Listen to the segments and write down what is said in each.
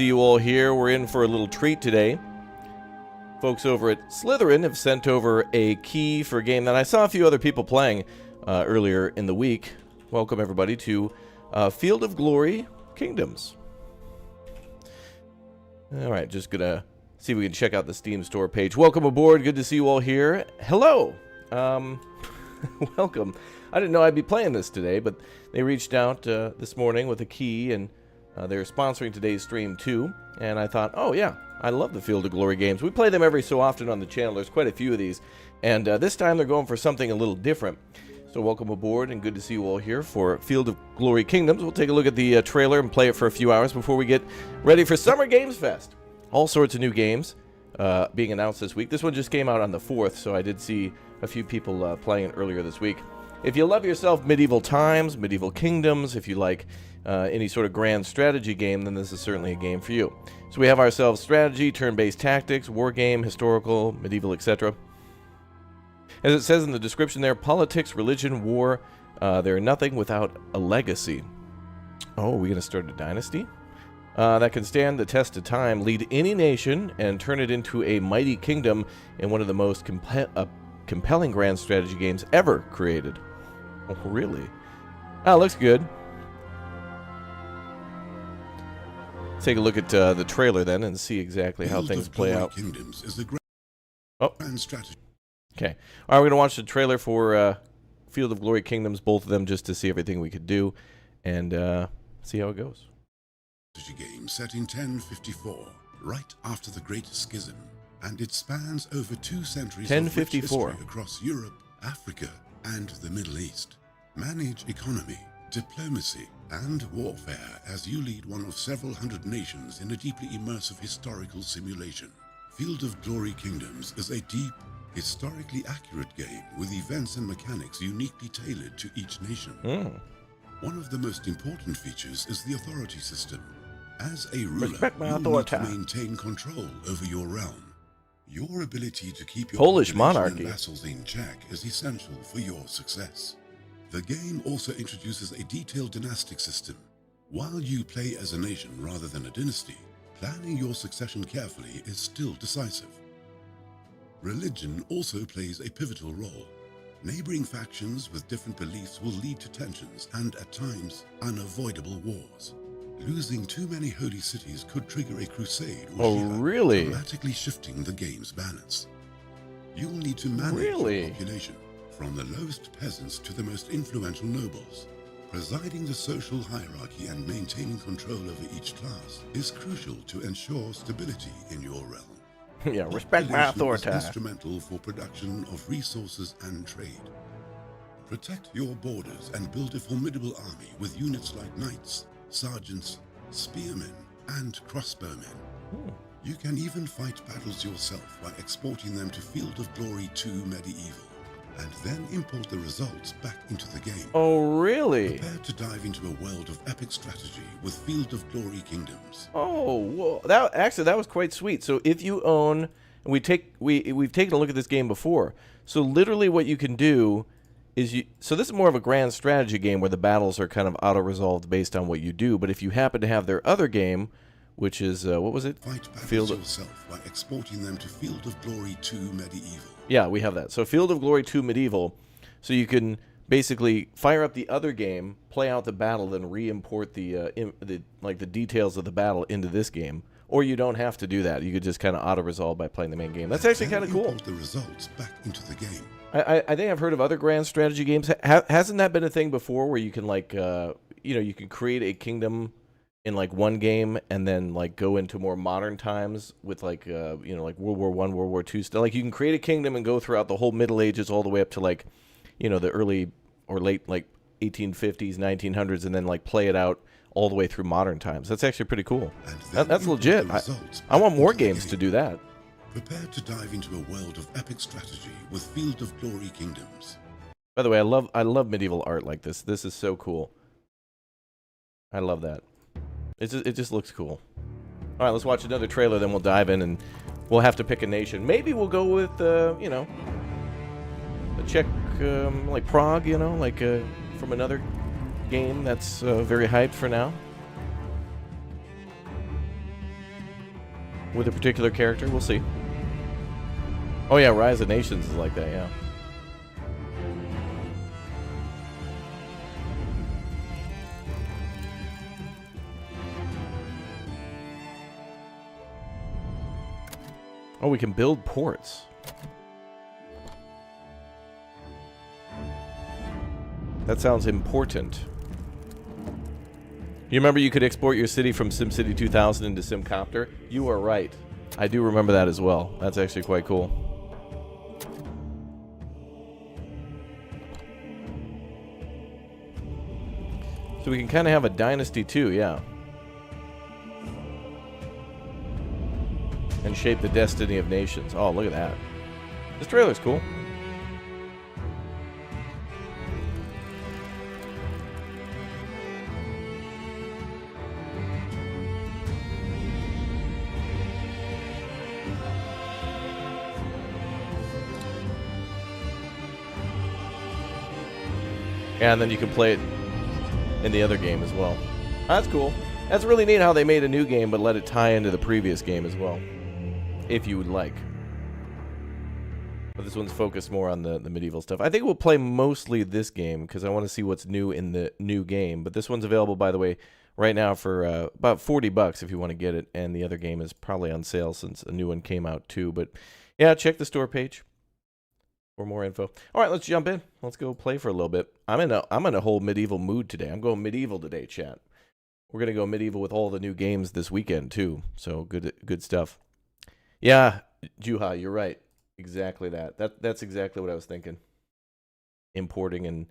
See you all here. We're in for a little treat today. Folks over at Slytherin have sent over a key for a game that I saw a few other people playing earlier in the week. Welcome everybody to Field of Glory Kingdoms. Alright, just gonna see if we can check out the Steam store page. Welcome aboard, good to see you all here. Hello! Welcome. I didn't know I'd be playing this today, but they reached out this morning with a key, and they're sponsoring today's stream too. And I thought, oh yeah, I love the Field of Glory games. We play them every so often on the channel. There's quite a few of these. And this time they're going for something a little different. So welcome aboard, and good to see you all here for Field of Glory Kingdoms. We'll take a look at the trailer and play it for a few hours before we get ready for Summer Games Fest. All sorts of new games being announced this week. This one just came out on the 4th, so I did see a few people playing it earlier this week. If you love yourself medieval times, medieval kingdoms, if you like any sort of grand strategy game, then this is certainly a game for you. So we have ourselves strategy, turn-based tactics, war game, historical, medieval, etc. As it says in the description there, politics, religion, war, they're nothing without a legacy. Oh, are we going to start a dynasty? That can stand the test of time, lead any nation, and turn it into a mighty kingdom in one of the most compelling grand strategy games ever created. Oh, really? Oh, looks good. Take a look at the trailer then and see exactly how things play out. Kingdoms is a grand strategy. Okay. All right, we're going to watch the trailer for Field of Glory Kingdoms, both of them, just to see everything we could do and see how it goes. Strategy game set in 1054, right after the Great Schism, and it spans over 2 centuries of rich history across Europe, Africa, and the Middle East. Manage economy, diplomacy, and warfare as you lead one of several hundred nations in a deeply immersive historical simulation. Field of Glory Kingdoms is a deep, historically accurate game with events and mechanics uniquely tailored to each nation. One of the most important features is the authority system. As a ruler, you need to maintain control over your realm. Your ability to keep your Polish population monarchy and vassals in check is essential for your success. The game also introduces a detailed dynastic system. While you play as a nation rather than a dynasty, planning your succession carefully is still decisive. Religion also plays a pivotal role. Neighboring factions with different beliefs will lead to tensions and, at times, unavoidable wars. Losing too many holy cities could trigger a crusade or dramatically shifting the game's balance. You'll need to manage your population, from the lowest peasants to the most influential nobles. Presiding the social hierarchy and maintaining control over each class is crucial to ensure stability in your realm. Yeah, respect my authority. Is instrumental for production of resources and trade. Protect your borders and build a formidable army with units like knights, sergeants, spearmen, and crossbowmen. You can even fight battles yourself by exporting them to Field of Glory 2 Medieval, and then import the results back into the game. Oh, really? Prepare to dive into a world of epic strategy with Field of Glory Kingdoms. Oh, well, that was quite sweet. So if you own, we've taken a look at this game before. So literally what you can do is so this is more of a grand strategy game where the battles are kind of auto-resolved based on what you do. But if you happen to have their other game, which is, what was it? Fight battles yourself by exporting them to Field of Glory 2 Medieval. Yeah, we have that. So Field of Glory 2 Medieval, so you can basically fire up the other game, play out the battle, then re-import the details of the battle into this game. Or you don't have to do that. You could just kind of auto-resolve by playing the main game. That's actually kind of cool. Import the results back into the game. I think I've heard of other grand strategy games. Hasn't that been a thing before, where you can you can create a kingdom in like one game and then like go into more modern times with like like World War I, World War II stuff. Like you can create a kingdom and go throughout the whole Middle Ages all the way up to like the early or late like 1850s, 1900s, and then like play it out all the way through modern times. That's actually pretty cool. That's legit. I want more games to do that. Prepare to dive into a world of epic strategy with Field of Glory Kingdoms. By the way, I love medieval art like this. This is so cool. I love that. It just looks cool. All right, let's watch another trailer, then we'll dive in and we'll have to pick a nation. Maybe we'll go with the Czech, like Prague, from another game that's very hyped for now. with a particular character. We'll see. Oh yeah, Rise of Nations is like that, yeah. Oh, we can build ports. That sounds important. You remember you could export your city from SimCity 2000 into SimCopter? You are right. I do remember that as well. That's actually quite cool. So we can kind of have a dynasty too, yeah. And shape the destiny of nations. Oh, look at that. This trailer's cool. Yeah, and then you can play it in the other game as well. That's cool. That's really neat how they made a new game but let it tie into the previous game as well, if you would like. But this one's focused more on the medieval stuff. I think we'll play mostly this game because I want to see what's new in the new game. But this one's available, by the way, right now for about $40 if you want to get it. And the other game is probably on sale since a new one came out too. But yeah, check the store page for more info. All right, let's jump in. Let's go play for a little bit. I'm in a whole medieval mood today. I'm going medieval today, chat. We're gonna go medieval with all the new games this weekend too. So good stuff. Yeah, Juha, you're right. Exactly that. That's exactly what I was thinking. Importing and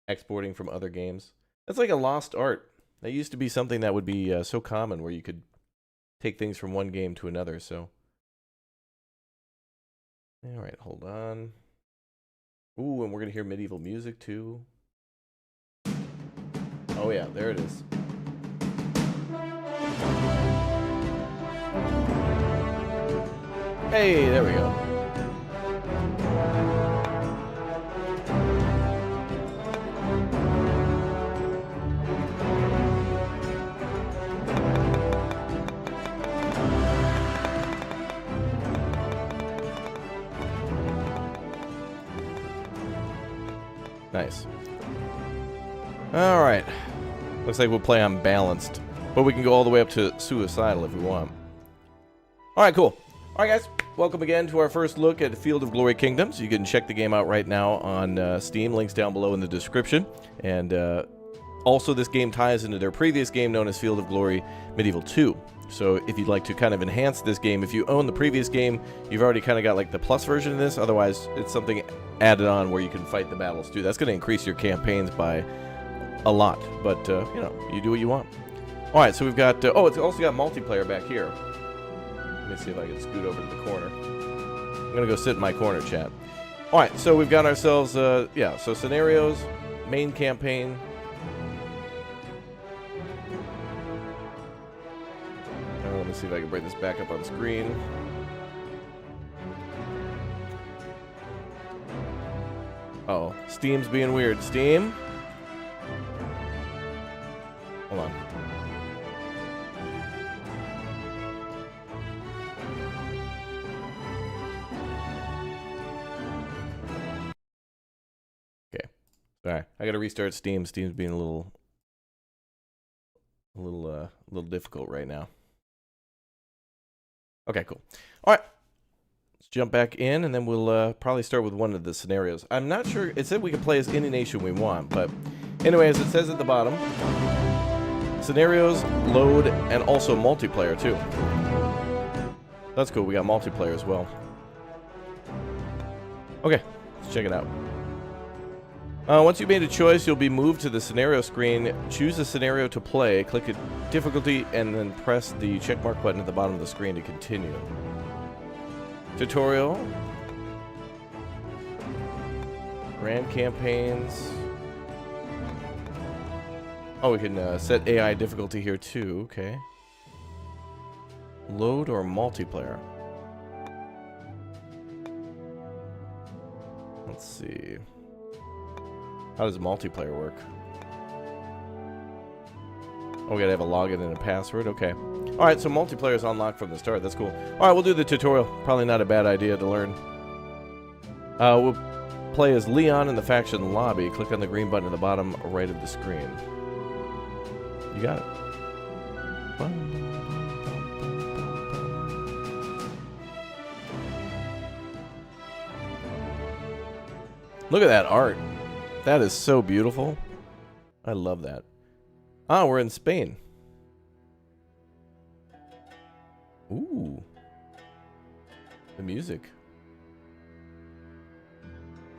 exporting from other games. That's like a lost art. That used to be something that would be so common where you could take things from one game to another. So, all right, hold on. Ooh, and we're gonna hear medieval music too. Oh yeah, there it is. Hey, there we go. Nice. All right. Looks like we'll play on balanced, but we can go all the way up to suicidal if we want. All right, cool. All right, guys. Welcome again to our first look at Field of Glory Kingdoms. You can check the game out right now on Steam. Links down below in the description. And also, this game ties into their previous game known as Field of Glory Medieval 2. So if you'd like to kind of enhance this game, if you own the previous game, you've already kind of got like the plus version of this. Otherwise, it's something added on where you can fight the battles too. That's going to increase your campaigns by a lot. But, you know, you do what you want. All right, so we've got... oh, it's also got multiplayer back here. Let me see if I can scoot over to the corner. I'm going to go sit in my corner, chat. All right, so we've got ourselves... yeah, so scenarios, main campaign... let me see if I can bring this back up on screen. Uh-oh. Steam's being weird. Steam? Hold on. Okay. Sorry. I gotta restart Steam. Steam's being a little difficult right now. Okay, cool. All right. Let's jump back in, and then we'll probably start with one of the scenarios. I'm not sure. It said we could play as any nation we want, but anyway, as it says at the bottom, scenarios, load, and also multiplayer, too. That's cool. We got multiplayer as well. Okay, let's check it out. Once you've made a choice, you'll be moved to the scenario screen. Choose a scenario to play, click a difficulty, and then press the checkmark button at the bottom of the screen to continue. Tutorial. Grand campaigns. Oh, we can set AI difficulty here too. Okay. Load or multiplayer. Let's see. How does multiplayer work? Oh, we gotta have a login and a password. Okay. All right, so multiplayer is unlocked from the start. That's cool. All right, we'll do the tutorial. Probably not a bad idea to learn. We'll play as Leon in the faction lobby. Click on the green button at the bottom right of the screen. You got it. Look at that art. That is so beautiful. I love that. Ah, we're in Spain. Ooh. The music.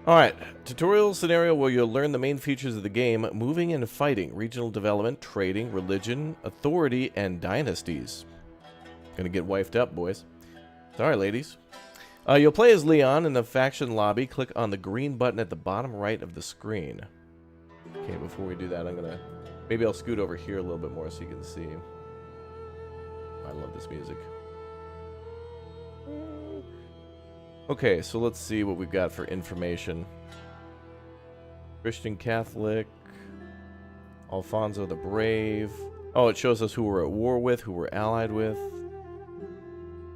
Alright, tutorial scenario where you'll learn the main features of the game: moving and fighting, regional development, trading, religion, authority, and dynasties. Gonna get wifed up, boys. Sorry, ladies. You'll play as Leon in the faction lobby. Click on the green button at the bottom right of the screen. Okay, before we do that, maybe I'll scoot over here a little bit more so you can see. I love this music. Okay, so let's see what we've got for information. Christian Catholic, Alfonso the Brave. Oh, it shows us who we're at war with, who we're allied with,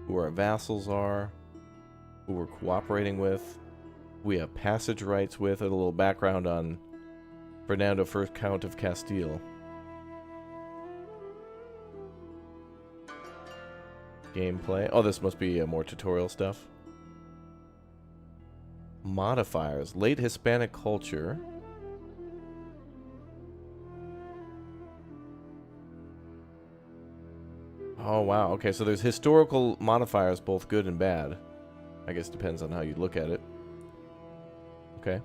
who our vassals are, who we're cooperating with, who we have passage rights with, and a little background on Fernando First Count of Castile. Gameplay. Oh, this must be more tutorial stuff. Modifiers. Late Hispanic culture. Oh, wow. Okay, so there's historical modifiers, both good and bad. I guess depends on how you look at it. Okay.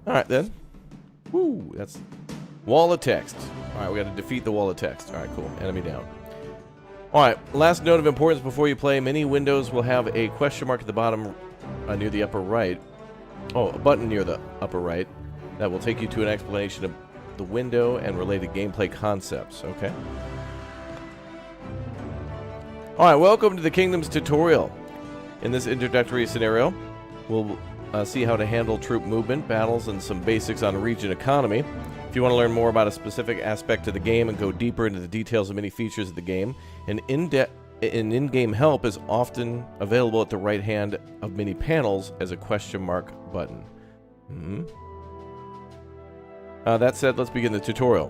Alright, then. Woo, that's... Wall of text. Alright, we gotta defeat the wall of text. Alright, cool. Enemy down. Alright, last note of importance before you play. Many windows will have a question mark at the bottom near the upper right. Oh, a button near the upper right. That will take you to an explanation of the window and related gameplay concepts. Okay. Alright, welcome to the Kingdoms tutorial. In this introductory scenario, we'll see how to handle troop movement, battles, and some basics on region economy. If you want to learn more about a specific aspect of the game and go deeper into the details of many features of the game, an in-game help is often available at the right hand of many panels as a question mark button. That said, let's begin the tutorial.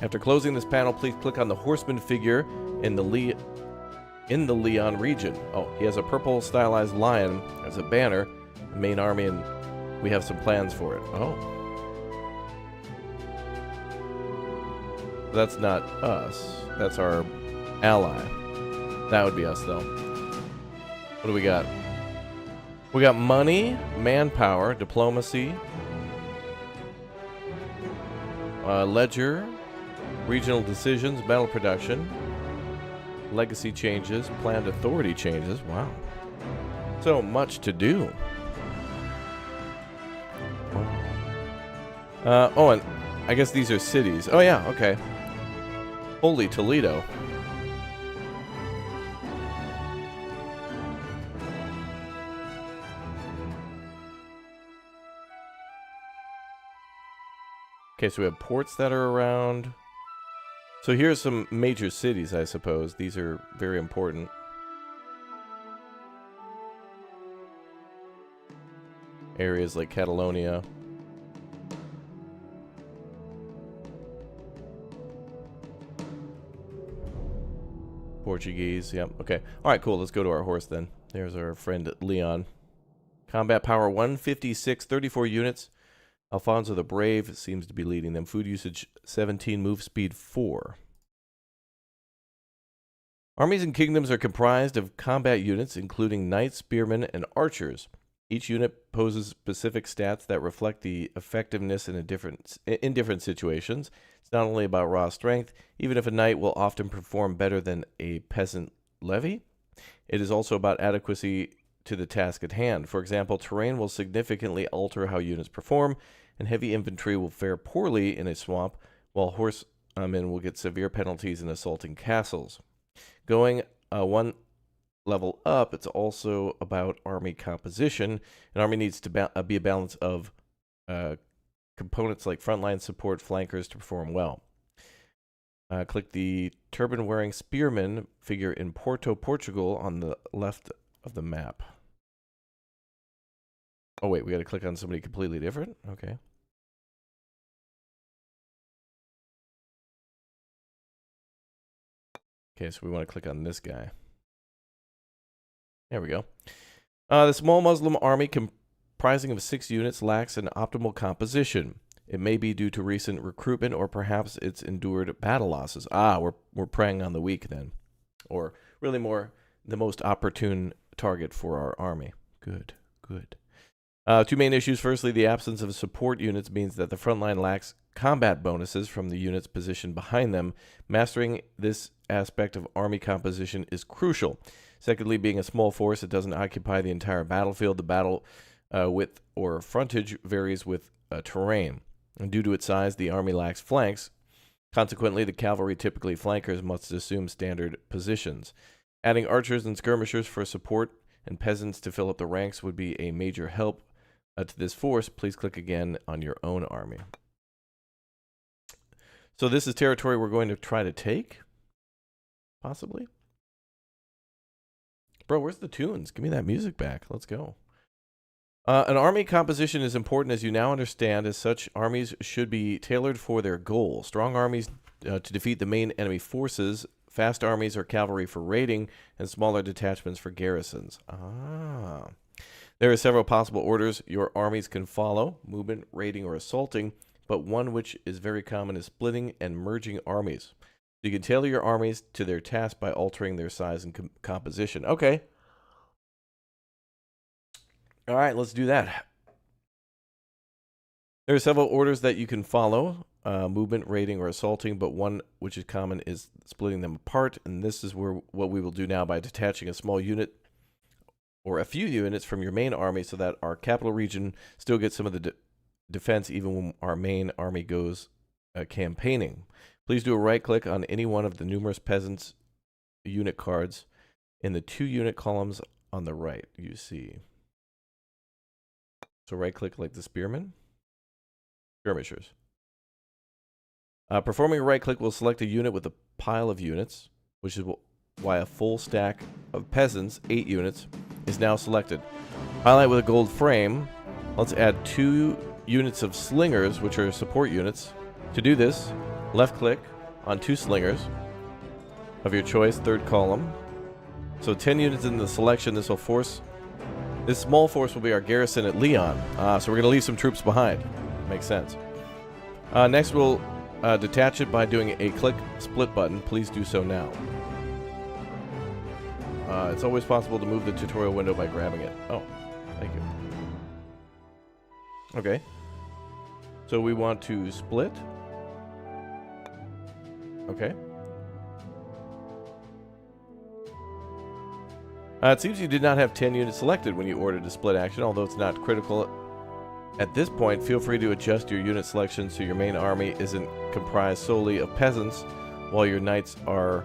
After closing this panel, please click on the horseman figure in the Leon region. Oh, he has a purple stylized lion as a banner, the main army, and we have some plans for it. Oh. That's not us. That's our ally. That would be us, though. What do we got? We got money, manpower, diplomacy, ledger, regional decisions, battle production, legacy changes, planned authority changes. Wow. So much to do. Oh, and I guess these are cities. Oh, yeah, okay. Holy Toledo. Okay, so we have ports that are around. So here's some major cities, I suppose. These are very important. Areas like Catalonia. Portuguese, yep. Okay. Alright, cool. Let's go to our horse then. There's our friend Leon. Combat power 156, 34 units. Alfonso the Brave seems to be leading them. Food usage 17, move speed 4. Armies and kingdoms are comprised of combat units, including knights, spearmen, and archers. Each unit poses specific stats that reflect the effectiveness in different situations. It's not only about raw strength, even if a knight will often perform better than a peasant levy. It is also about adequacy to the task at hand. For example, terrain will significantly alter how units perform, and heavy infantry will fare poorly in a swamp, while horsemen will get severe penalties in assaulting castles. Going one level up, it's also about army composition. An army needs to be a balance of components like frontline support, flankers to perform well. Click the turban-wearing spearman figure in Porto, Portugal on the left of the map. Oh, wait, we got to click on somebody completely different? Okay. Okay, so we want to click on this guy. There we go. The small Muslim army comprising of 6 units lacks an optimal composition. It may be due to recent recruitment or perhaps it's endured battle losses. We're preying on the weak then. Or really more the most opportune target for our army. Good. 2 main issues. Firstly, the absence of support units means that the front line lacks combat bonuses from the units positioned behind them. Mastering this aspect of army composition is crucial. Secondly, being a small force, it doesn't occupy the entire battlefield. The battle width or frontage varies with terrain. And due to its size, the army lacks flanks. Consequently, the cavalry, typically flankers, must assume standard positions. Adding archers and skirmishers for support and peasants to fill up the ranks would be a major help to this force. Please click again on your own army. So this is territory we're going to try to take? Possibly? Bro, where's the tunes? Give me that music back. Let's go. An army composition is important, as you now understand. As such, armies should be tailored for their goal. Strong armies to defeat the main enemy forces. Fast armies or cavalry for raiding, and smaller detachments for garrisons. There are several possible orders your armies can follow: movement, raiding, or assaulting, but one which is very common is splitting and merging armies. You can tailor your armies to their task by altering their size and composition. Okay. All right, let's do that. There are several orders that you can follow: movement, raiding, or assaulting, but one which is common is splitting them apart, and this is what we will do now by detaching a small unit or a few units from your main army so that our capital region still gets some of the defense even when our main army goes campaigning. Please do a right-click on any one of the numerous peasants unit cards in the 2 unit columns on the right, you see. So right-click like the spearmen. Skirmishers. Performing a right-click will select a unit with a pile of units, which is why a full stack of peasants, 8 units, is now selected. Highlight with a gold frame. Let's add 2 units of slingers, which are support units. To do this, left-click on 2 slingers of your choice, 3rd column. So 10 units in the selection. This small force will be our garrison at Leon. So we're going to leave some troops behind. Makes sense. Next, we'll detach it by doing a click split button. Please do so now. It's always possible to move the tutorial window by grabbing it. Oh, thank you. Okay. So we want to split. Okay. It seems you did not have 10 units selected when you ordered a split action, although it's not critical. At this point, feel free to adjust your unit selection so your main army isn't comprised solely of peasants while your knights are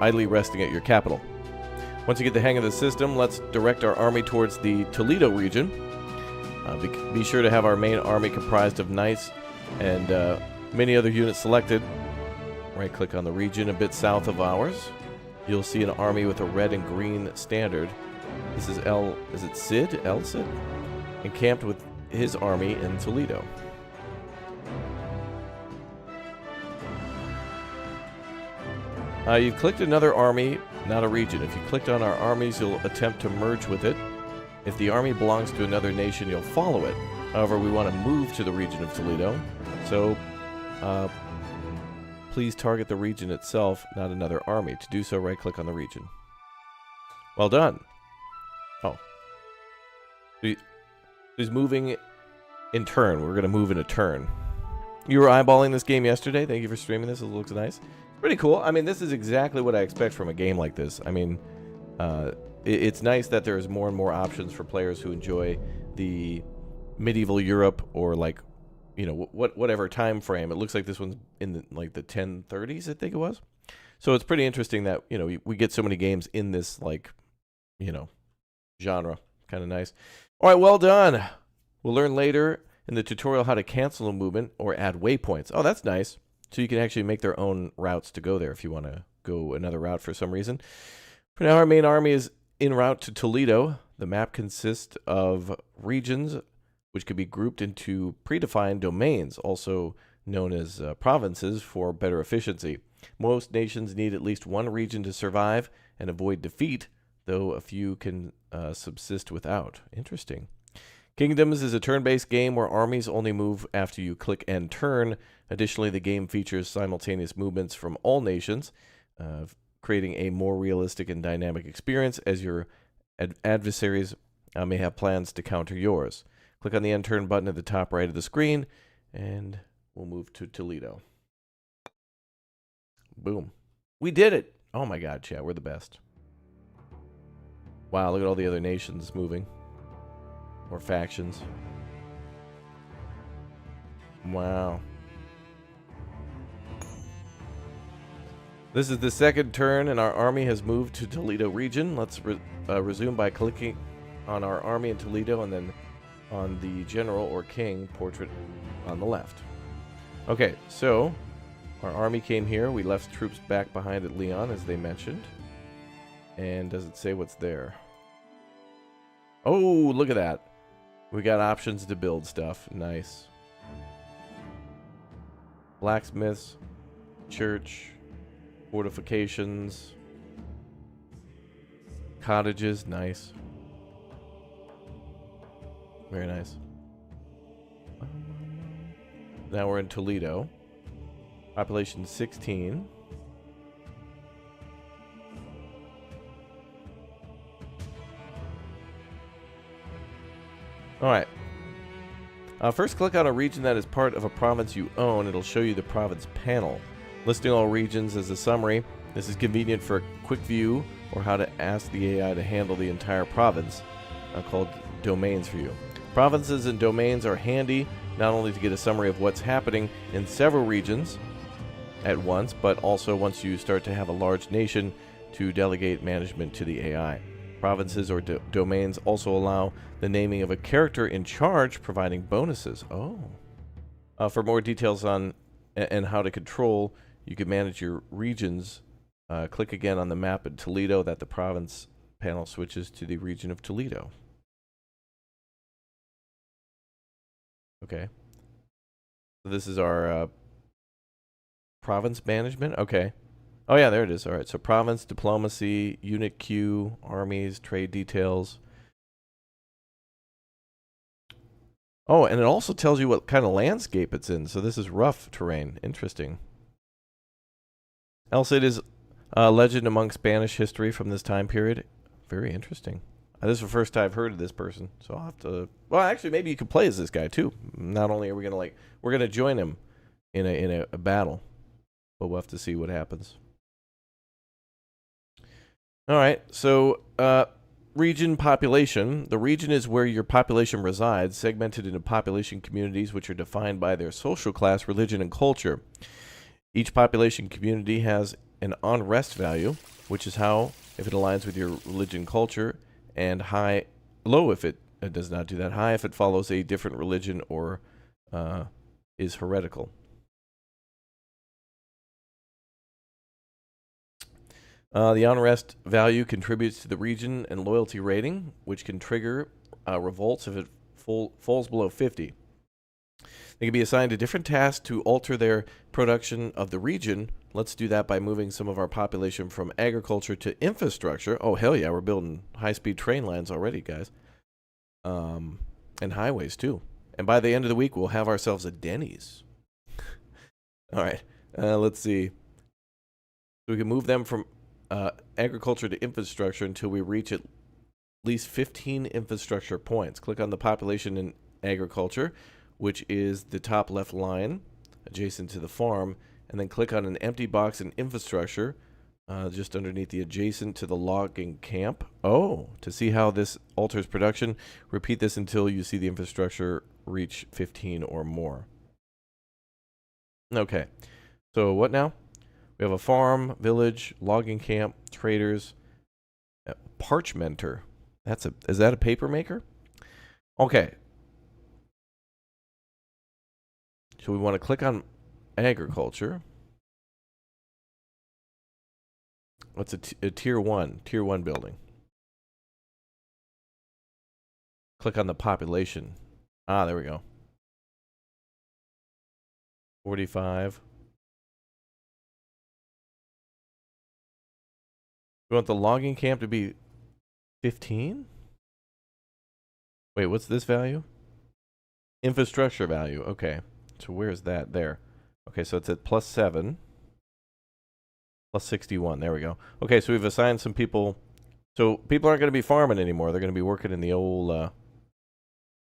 idly resting at your capital. Once you get the hang of the system, let's direct our army towards the Toledo region. Be sure to have our main army comprised of knights and many other units selected. Right-click on the region a bit south of ours. You'll see an army with a red and green standard. This is is it Cid? El Cid? Encamped with his army in Toledo. You've clicked another army, not a region. If you clicked on our armies, you'll attempt to merge with it. If the army belongs to another nation, you'll follow it. However, we want to move to the region of Toledo. So, please target the region itself, not another army. To do so, right-click on the region. Well done. Oh. He's moving in turn. We're going to move in a turn. You were eyeballing this game yesterday. Thank you for streaming this. It looks nice. Pretty cool. I mean, this is exactly what I expect from a game like this. I mean, it's nice that there's more and more options for players who enjoy the medieval Europe or, like, you know, whatever time frame. It looks like this one's in the 1030s, I think it was. So it's pretty interesting that, you know, we get so many games in this, like, you know, genre. Kind of nice. All right, well done. We'll learn later in the tutorial how to cancel a movement or add waypoints. Oh, that's nice. So you can actually make their own routes to go there if you want to go another route for some reason. For now, our main army is en route to Toledo. The map consists of regions which can be grouped into predefined domains, also known as provinces, for better efficiency. Most nations need at least one region to survive and avoid defeat, though a few can subsist without. Interesting. Kingdoms is a turn-based game where armies only move after you click end turn. Additionally, the game features simultaneous movements from all nations, creating a more realistic and dynamic experience as your adversaries may have plans to counter yours. Click on the end turn button at the top right of the screen, and we'll move to Toledo. Boom. We did it! Oh my god, chat, we're the best. Wow, look at all the other nations moving. Or factions. Wow. This is the second turn, and our army has moved to Toledo region. Let's resume by clicking on our army in Toledo and then on the general or king portrait on the left. Okay, so our army came here. We left troops back behind at Leon, as they mentioned. And does it say what's there? Oh, look at that. We got options to build stuff. Nice. Blacksmiths, church, fortifications, cottages. Nice. Very nice. Now we're in Toledo. Population 16. Alright. First, click on a region that is part of a province you own. It'll show you the province panel, listing all regions as a summary. This is convenient for a quick view or how to ask the AI to handle the entire province, called domains for you. Provinces and domains are handy not only to get a summary of what's happening in several regions at once, but also once you start to have a large nation to delegate management to the AI. Provinces or domains also allow the naming of a character in charge, providing bonuses. Oh. For more details on and how to control, you can manage your regions. Click again on the map at Toledo that the province panel switches to the region of Toledo. Okay. So this is our province management. Okay. Oh yeah, there it is. All right. So province, diplomacy, unit queue, armies, trade details. Oh, and it also tells you what kind of landscape it's in. So this is rough terrain. Interesting. El Cid is a legend among Spanish history from this time period. Very interesting. This is the first time I've heard of this person, so I'll have to. Well, actually, maybe you could play as this guy too. Not only are we gonna we're gonna join him in a battle, but we'll have to see what happens. All right, so region population. The region is where your population resides, segmented into population communities, which are defined by their social class, religion, and culture. Each population community has an on-rest value, which is how, if it aligns with your religion, culture, and low if it does not do that, high if it follows a different religion or is heretical. The unrest value contributes to the region and loyalty rating, which can trigger revolts if it falls below 50. They can be assigned a different task to alter their production of the region. Let's do that by moving some of our population from agriculture to infrastructure. Oh, hell yeah, we're building high-speed train lines already, guys. And highways, too. And by the end of the week, we'll have ourselves a Denny's. All right, let's see. So we can move them from agriculture to infrastructure until we reach at least 15 infrastructure points. Click on the population in agriculture, which is the top left line adjacent to the farm, and then click on an empty box in infrastructure just underneath the adjacent to the logging camp. Oh, to see how this alters production, repeat this until you see the infrastructure reach 15 or more. Okay, so what now? We have a farm, village, logging camp, traders, parchmenter. Is that a paper maker? Okay. So we want to click on agriculture. What's a tier 1 building? Click on the population. Ah, there we go. 45. We want the logging camp to be 15? Wait, what's this value? Infrastructure value. Okay. So where's that? There. Okay, so it's at +7. +61. There we go. Okay, so we've assigned some people. So people aren't going to be farming anymore. They're going to be working in the old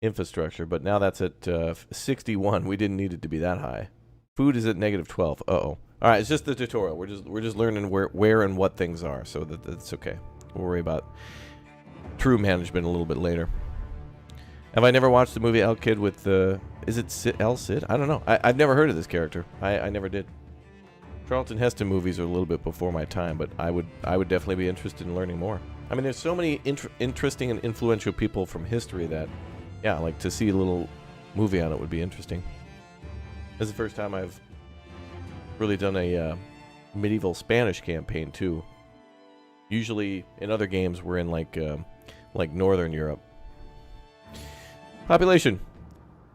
infrastructure. But now that's at 61. We didn't need it to be that high. Food is at -12. Uh-oh. All right, it's just the tutorial. We're just learning where and what things are. So that's okay. We'll worry about true management a little bit later. Have I never watched the movie El Kid with is it El Cid? I don't know. I've never heard of this character. I never did. Charlton Heston movies are a little bit before my time, but I would definitely be interested in learning more. I mean, there's so many interesting and influential people from history that, yeah, like to see a little movie on it would be interesting. This is the first time I've really done a medieval Spanish campaign too. Usually in other games we're in like Northern Europe. Population.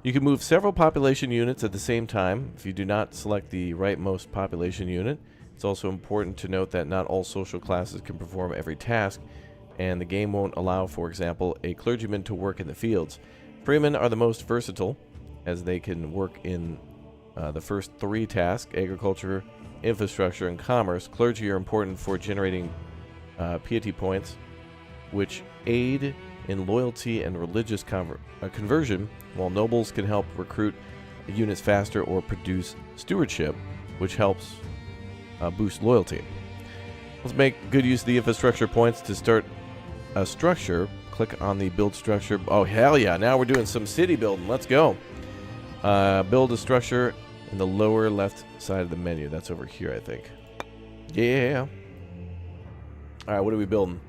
You can move several population units at the same time if you do not select the rightmost population unit. It's also important to note that not all social classes can perform every task, and the game won't allow, for example, a clergyman to work in the fields. Freemen are the most versatile, as they can work in the first 3 tasks: agriculture, infrastructure, and commerce. Clergy are important for generating piety points, which aid in loyalty and religious conversion, while nobles can help recruit units faster or produce stewardship, which helps boost loyalty. Let's make good use of the infrastructure points to start a structure. Click on the build structure. Oh, hell yeah. Now we're doing some city building. Let's go. Build a structure in the lower left side of the menu. That's over here, I think. Yeah. All right, what are we building?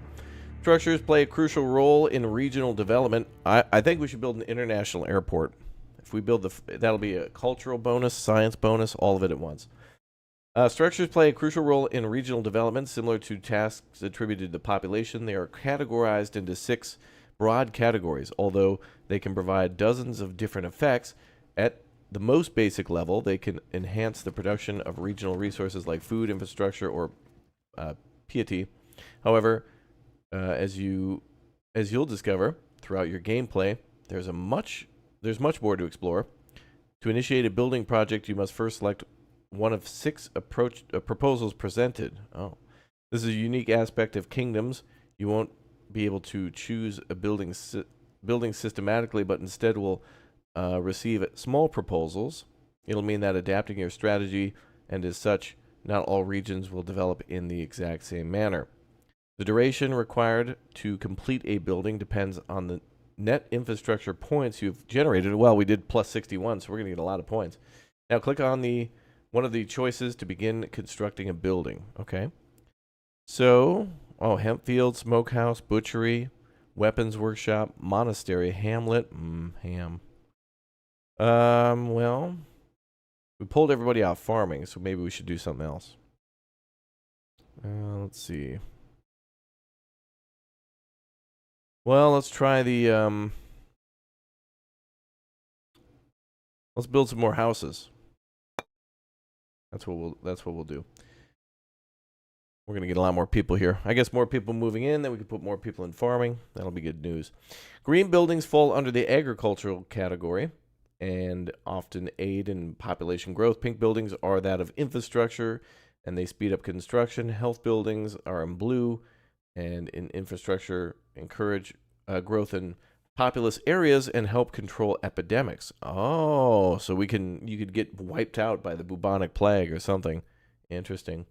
Structures play a crucial role in regional development. I think we should build an international airport. If we build that'll be a cultural bonus, science bonus, all of it at once. Structures play a crucial role in regional development, similar to tasks attributed to population. They are categorized into 6 broad categories, although they can provide dozens of different effects. At the most basic level, they can enhance the production of regional resources like food, infrastructure, or piety. However, as you'll discover throughout your gameplay, there's much more to explore. To initiate a building project, you must first select one of 6 proposals presented. Oh, this is a unique aspect of kingdoms. You won't be able to choose a building systematically, but instead will receive small proposals. It'll mean that adapting your strategy, and as such, not all regions will develop in the exact same manner. The duration required to complete a building depends on the net infrastructure points you've generated. Well, we did +61, so we're going to get a lot of points. Now click on one of the choices to begin constructing a building. Okay. So, hemp field, smokehouse, butchery, weapons workshop, monastery, hamlet, ham. Well, we pulled everybody out farming, so maybe we should do something else. Let's see. Well, let's try the let's build some more houses. That's what we'll do. We're going to get a lot more people here. I guess more people moving in, then we can put more people in farming. That'll be good news. Green buildings fall under the agricultural category and often aid in population growth. Pink buildings are that of infrastructure, and they speed up construction. Health buildings are in blue, and in infrastructure encourage growth in populous areas and help control epidemics. Oh, so you could get wiped out by the bubonic plague or something. Interesting.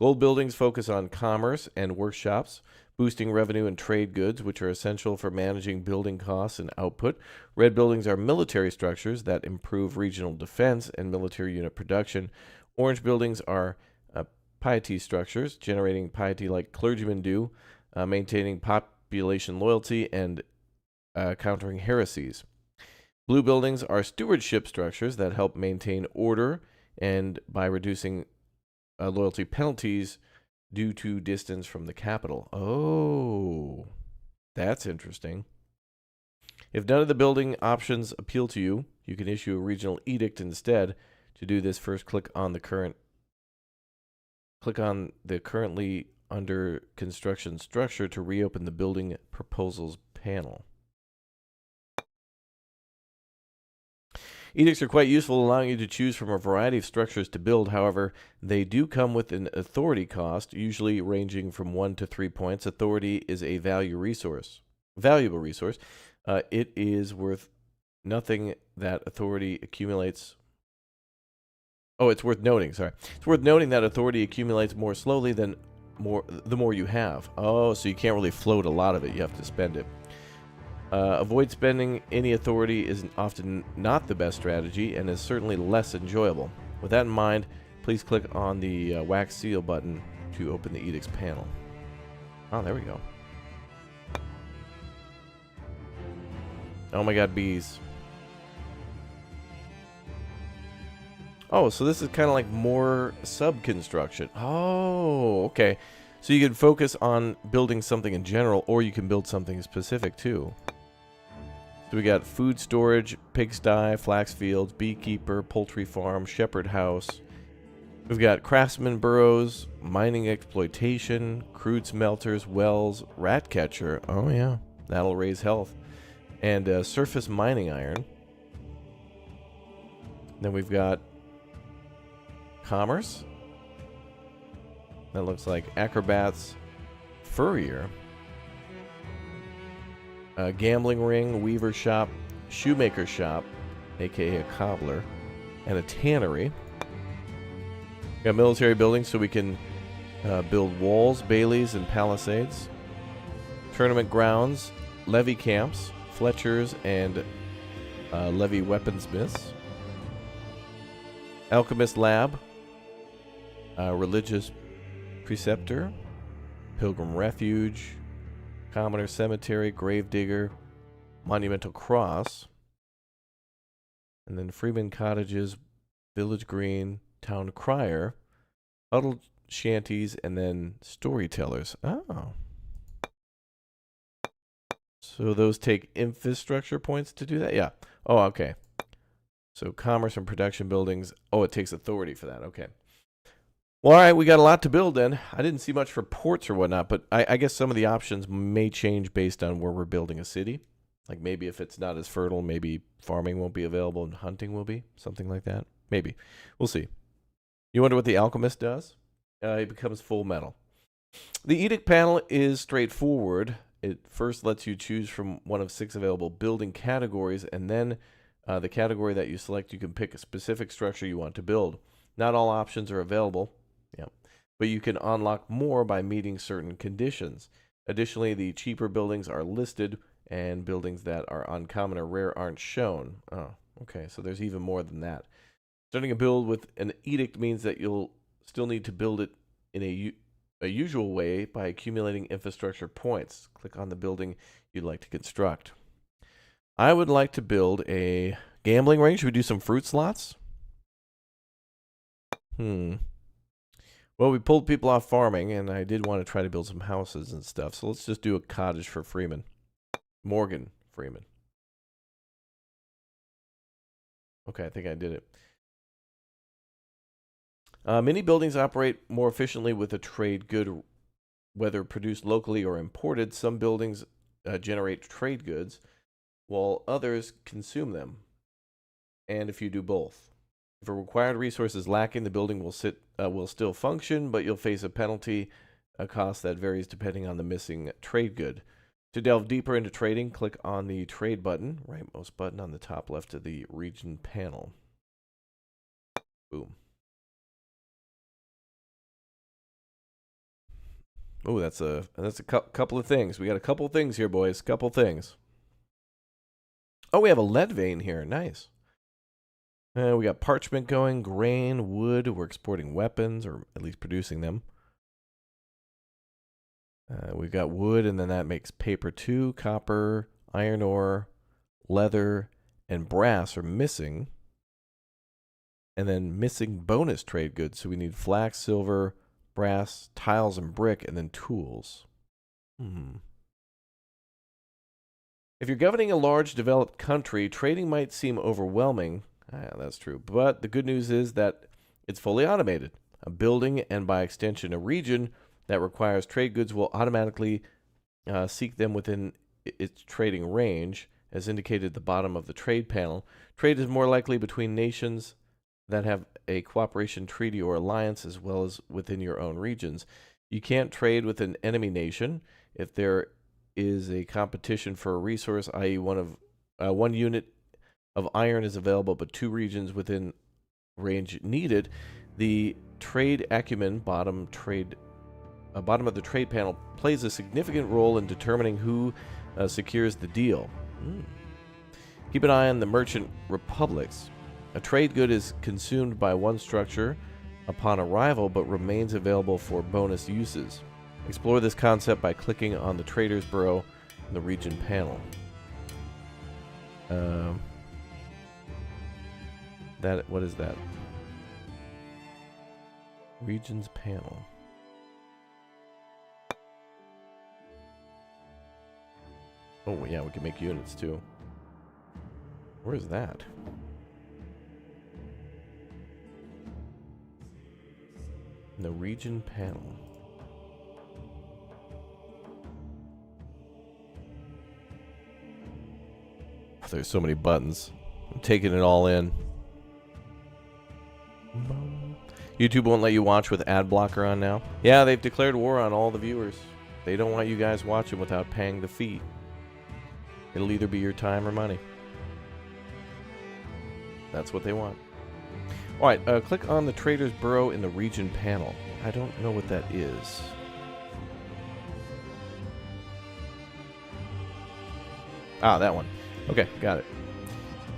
Gold buildings focus on commerce and workshops, boosting revenue and trade goods, which are essential for managing building costs and output. Red buildings are military structures that improve regional defense and military unit production. Orange buildings are piety structures, generating piety like clergymen do, maintaining population loyalty and countering heresies. Blue buildings are stewardship structures that help maintain order and by reducing loyalty penalties due to distance from the capital. Oh, that's interesting. If none of the building options appeal to you, you can issue a regional edict instead. To do this, first click on the currently under construction structure to reopen the building proposals panel. Edicts are quite useful, allowing you to choose from a variety of structures to build. However, they do come with an authority cost, usually ranging from 1 to 3 points. Authority is a valuable resource. It is worth nothing that authority accumulates. Oh, it's worth noting. Sorry, it's worth noting that authority accumulates more slowly the more you have. Oh, so you can't really float a lot of it. You have to spend it. Avoid spending any authority is often not the best strategy and is certainly less enjoyable. With that in mind, please click on the wax seal button to open the edicts panel. Oh, there we go. Oh my god, bees. Oh, so this is kind of like more sub-construction. Oh, okay. So you can focus on building something in general, or you can build something specific too. So we got food storage, pigsty, flax fields, beekeeper, poultry farm, shepherd house. We've got craftsman burrows, mining exploitation, crude smelters, wells, rat catcher. Oh yeah, that'll raise health. And surface mining iron. Then we've got commerce. That looks like acrobats, furrier. A gambling ring, weaver shop, shoemaker shop, aka a cobbler, and a tannery. We got military buildings so we can build walls, baileys, and palisades. Tournament grounds, levy camps, fletchers, and levy weaponsmiths. Alchemist lab, religious preceptor, pilgrim refuge, commoner cemetery, gravedigger, monumental cross, and then freeman cottages, village green, town crier, huddled shanties, and then storytellers. Oh. So those take infrastructure points to do that? Yeah. Oh, okay. So commerce and production buildings. Oh, it takes authority for that. Okay. Well, all right, we got a lot to build then. I didn't see much for ports or whatnot, but I guess some of the options may change based on where we're building a city. Like maybe if it's not as fertile, maybe farming won't be available and hunting will be. Something like that. Maybe. We'll see. You wonder what the alchemist does? He becomes full metal. The edict panel is straightforward. It first lets you choose from one of 6 available building categories, and then the category that you select, you can pick a specific structure you want to build. Not all options are available. Yeah, but you can unlock more by meeting certain conditions. Additionally, the cheaper buildings are listed, and buildings that are uncommon or rare aren't shown. Oh, okay, so there's even more than that. Starting a build with an edict means that you'll still need to build it in a usual way by accumulating infrastructure points. Click on the building you'd like to construct. I would like to build a gambling range. Should we do some fruit slots? Well, we pulled people off farming, and I did want to try to build some houses and stuff. So let's just do a cottage for Freeman. Morgan Freeman. Okay, I think I did it. Many buildings operate more efficiently with a trade good, whether produced locally or imported. Some buildings generate trade goods, while others consume them. And if you do both. If a required resource is lacking, the building will still function, but you'll face a penalty, a cost that varies depending on the missing trade good. To delve deeper into trading, click on the trade button, rightmost button on the top left of the region panel. Boom. Oh, that's a couple of things. We got a couple of things here, boys. Couple things. Oh, we have a lead vein here. Nice. We got parchment going, grain, wood. We're exporting weapons, or at least producing them. We've got wood, and then that makes paper too, copper, iron ore, leather, and brass are missing. And then missing bonus trade goods. So we need flax, silver, brass, tiles, and brick, and then tools. If you're governing a large developed country, trading might seem overwhelming. That's true. But the good news is that it's fully automated. A building, and by extension a region, that requires trade goods will automatically seek them within its trading range, as indicated at the bottom of the trade panel. Trade is more likely between nations that have a cooperation treaty or alliance, as well as within your own regions. You can't trade with an enemy nation if there is a competition for a resource, i.e. one unit of iron is available, but 2 regions within range needed. The trade acumen, bottom of the trade panel, plays a significant role in determining who secures the deal. Keep an eye on the merchant republics. A trade good is consumed by one structure upon arrival, but remains available for bonus uses. Explore this concept by clicking on the Trader's Bureau in the region panel. What is that? Regions panel. Oh yeah, we can make units too. Where is that? The region panel. There's so many buttons. I'm taking it all in. YouTube won't let you watch with ad blocker on now. Yeah, they've declared war on all the viewers. They don't want you guys watching without paying the fee. It'll either be your time or money. That's what they want. Alright, click on the Trader's Bureau in the region panel. I don't know what that is. Ah, that one. Okay, got it.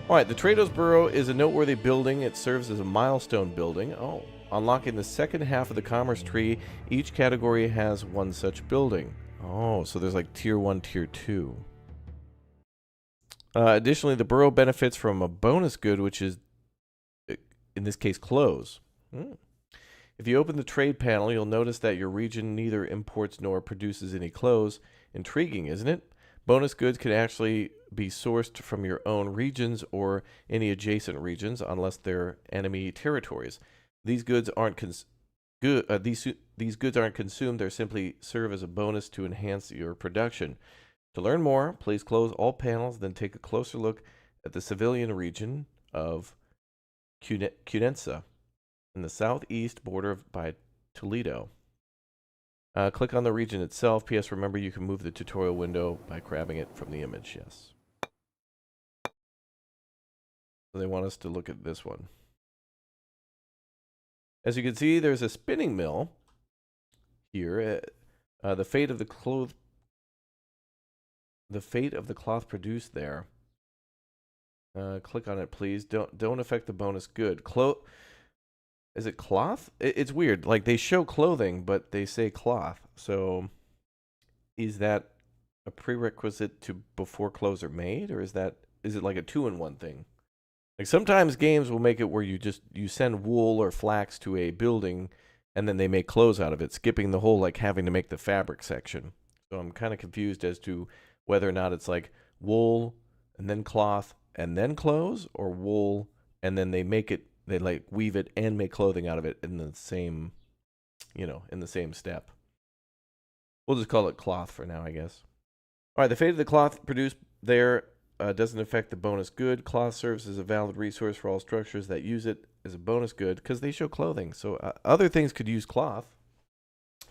Alright, the Trader's Bureau is a noteworthy building. It serves as a milestone building. Oh, unlocking the second half of the commerce tree, each category has one such building. Oh, so there's like tier 1, tier 2. Additionally, the Bureau benefits from a bonus good, which is, in this case, clothes. If you open the trade panel, you'll notice that your region neither imports nor produces any clothes. Intriguing, isn't it? Bonus goods can actually be sourced from your own regions or any adjacent regions, unless they're enemy territories. These goods aren't these goods aren't consumed. They simply serve as a bonus to enhance your production. To learn more, please close all panels, then take a closer look at the civilian region of Cunenza in the southeast border by Toledo. Click on the region itself. P.S. Remember, you can move the tutorial window by grabbing it from the image. Yes. So they want us to look at this one. As you can see, there's a spinning mill here. The fate of the cloth produced there. Click on it, please. Don't affect the bonus good. Is it cloth? It's weird. Like, they show clothing, but they say cloth. So, is that a prerequisite to before clothes are made, or is it like a 2-in-1 thing? Like, sometimes games will make it where you send wool or flax to a building, and then they make clothes out of it, skipping the whole like having to make the fabric section. So I'm kind of confused as to whether or not it's like wool and then cloth and then clothes, or wool and then they like weave it and make clothing out of it in the same, in the same step. We'll just call it cloth for now, I guess. All right, the fate of the cloth produced there doesn't affect the bonus good. Cloth serves as a valid resource for all structures that use it as a bonus good because they show clothing. So other things could use cloth,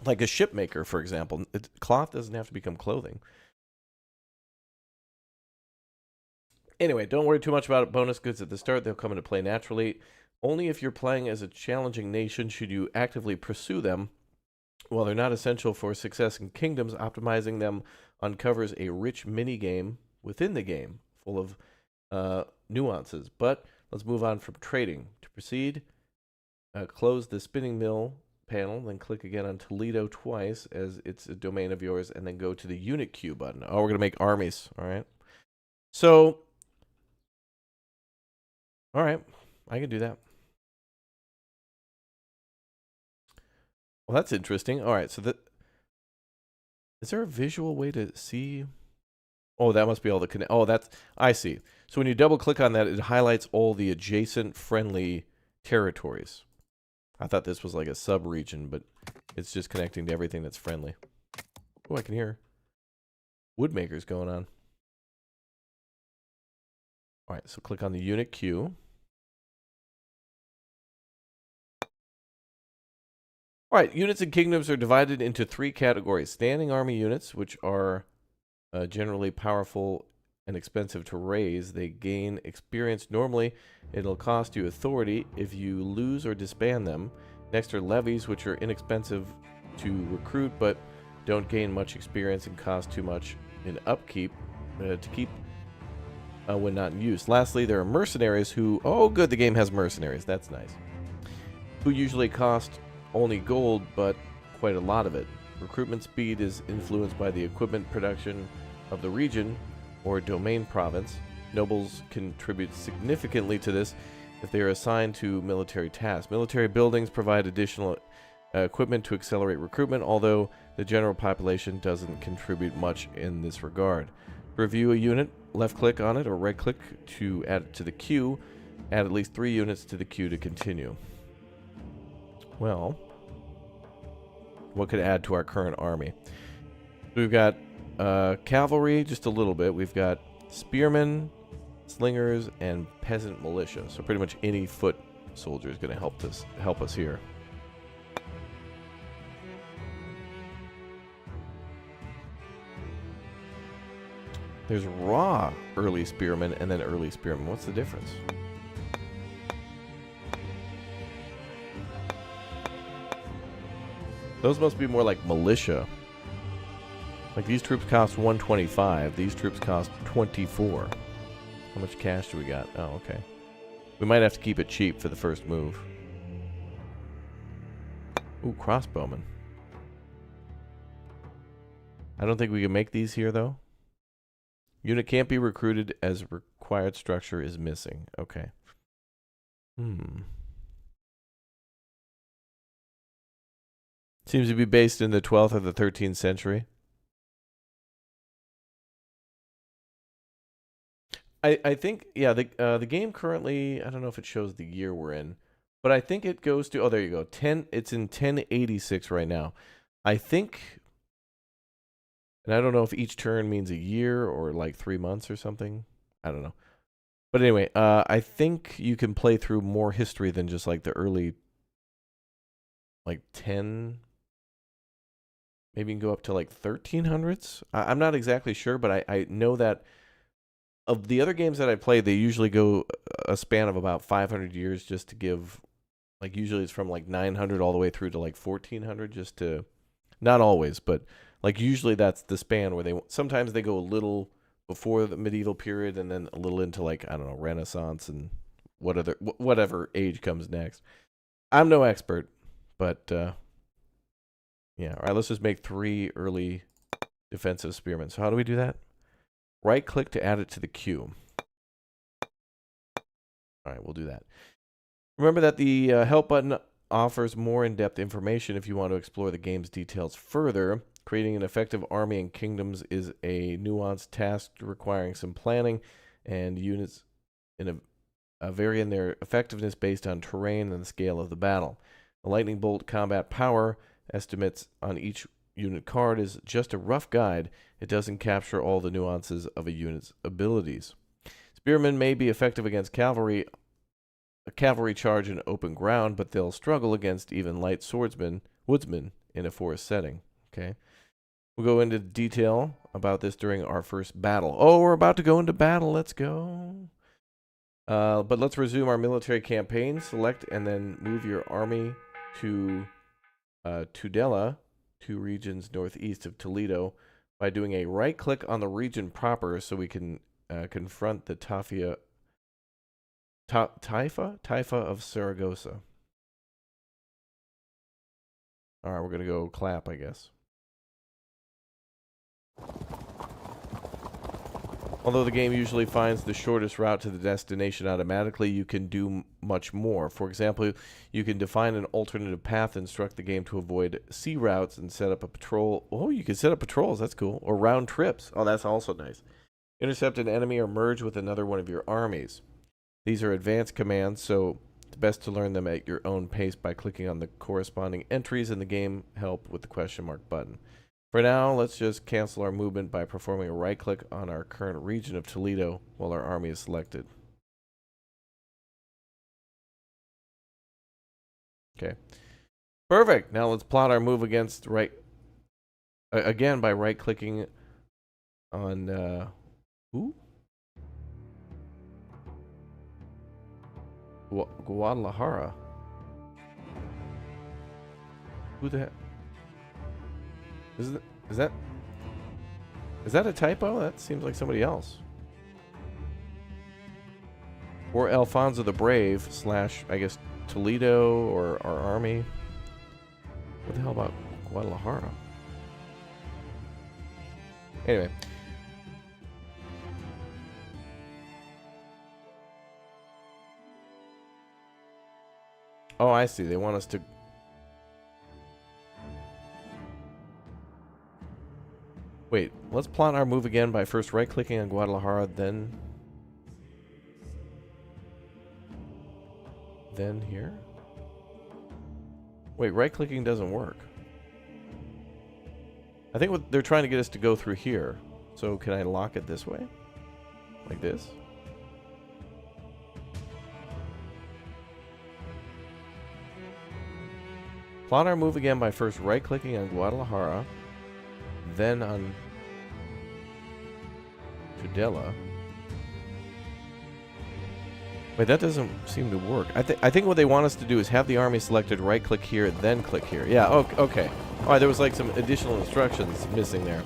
like a ship maker, for example. Cloth doesn't have to become clothing. Anyway, don't worry too much about bonus goods at the start. They'll come into play naturally. Only if you're playing as a challenging nation should you actively pursue them. While they're not essential for success in kingdoms, optimizing them uncovers a rich mini-game within the game, full of nuances. But let's move on from trading. To proceed, close the spinning mill panel, then click again on Toledo twice as it's a domain of yours, and then go to the unit queue button. Oh, we're going to make armies, all right? So All right, I can do that. Well, that's interesting. All right, so is there a visual way to see? Oh, that must be all the connect. Oh, I see. So when you double click on that, it highlights all the adjacent friendly territories. I thought this was like a sub-region, but it's just connecting to everything that's friendly. Oh, I can hear woodmakers going on. All right, so click on the unit queue. All right, units and kingdoms are divided into 3 categories. Standing army units, which are generally powerful and expensive to raise. They gain experience. Normally, it'll cost you authority if you lose or disband them. Next are levies, which are inexpensive to recruit, but don't gain much experience and cost too much in upkeep to keep when not in use. Lastly, there are mercenaries who... Oh, good, the game has mercenaries. That's nice. Who usually cost only gold, but quite a lot of it. Recruitment speed is influenced by the equipment production of the region or domain province. Nobles contribute significantly to this if they are assigned to military tasks. Military buildings provide additional equipment to accelerate recruitment, although the general population doesn't contribute much in this regard. To review a unit, left-click on it or right-click to add it to the queue. Add at least 3 units to the queue to continue. Well, what could add to our current army? We've got cavalry, just a little bit. We've got spearmen, slingers, and peasant militia. So pretty much any foot soldier is going to help us here. There's raw early spearmen and then early spearmen. What's the difference? Those must be more like militia. Like these troops cost 125. These troops cost 24. How much cash do we got? Oh, okay. We might have to keep it cheap for the first move. Ooh, crossbowmen. I don't think we can make these here, though. Unit can't be recruited as required structure is missing. Okay. Seems to be based in the 12th or the 13th century. I think, yeah, the game currently, I don't know if it shows the year we're in, but I think it goes to, oh, there you go, it's in 1086 right now. I think, and I don't know if each turn means a year or like 3 months or something. I don't know. But anyway, I think you can play through more history than just like the early, like 10, maybe you can go up to like 1300s. I'm not exactly sure, but I know that of the other games that I played, they usually go a span of about 500 years just to give, like usually it's from like 900 all the way through to like 1400 just to, not always, but like usually that's the span where sometimes they go a little before the medieval period and then a little into like, I don't know, Renaissance and whatever age comes next. I'm no expert, but yeah. All right, let's just make 3 early defensive spearmen. So how do we do that? Right-click to add it to the queue. All right, we'll do that. Remember that the help button offers more in-depth information if you want to explore the game's details further. Creating an effective army and kingdoms is a nuanced task requiring some planning, and units vary in their effectiveness based on terrain and the scale of the battle. The lightning bolt combat power estimates on each unit card is just a rough guide. It doesn't capture all the nuances of a unit's abilities. Spearmen may be effective against cavalry, a cavalry charge in open ground, but they'll struggle against even light woodsmen in a forest setting. Okay. We'll go into detail about this during our first battle. Oh, we're about to go into battle. Let's go. But let's resume our military campaign. Select and then move your army to Tudela, 2 regions northeast of Toledo, by doing a right-click on the region proper so we can confront the Taifa of Saragossa. All right, we're going to go clap, I guess. Although the game usually finds the shortest route to the destination automatically, you can do much more. For example, you can define an alternative path, instruct the game to avoid sea routes, and set up a patrol. Oh, you can set up patrols. That's cool. Or round trips. Oh, that's also nice. Intercept an enemy or merge with another one of your armies. These are advanced commands, so it's best to learn them at your own pace by clicking on the corresponding entries in the game help with the question mark button. For now, let's just cancel our movement by performing a right-click on our current region of Toledo while our army is selected. Okay. Perfect. Now let's plot our move against again by right-clicking on who? Guadalajara. Who the heck? Is that a typo? That seems like somebody else. Or Alfonso the Brave / I guess Toledo or our army. What the hell about Guadalajara? Anyway. Oh, I see. They want us to... Wait, let's plot our move again by first right-clicking on Guadalajara, then here? Wait, right-clicking doesn't work. I think what they're trying to get us to go through here. So can I lock it this way? Like this? Plot our move again by first right-clicking on Guadalajara, then on Tudela. Wait, that doesn't seem to work. I think what they want us to do is have the army selected, right-click here, then click here. Yeah, okay. All right, there was like some additional instructions missing there.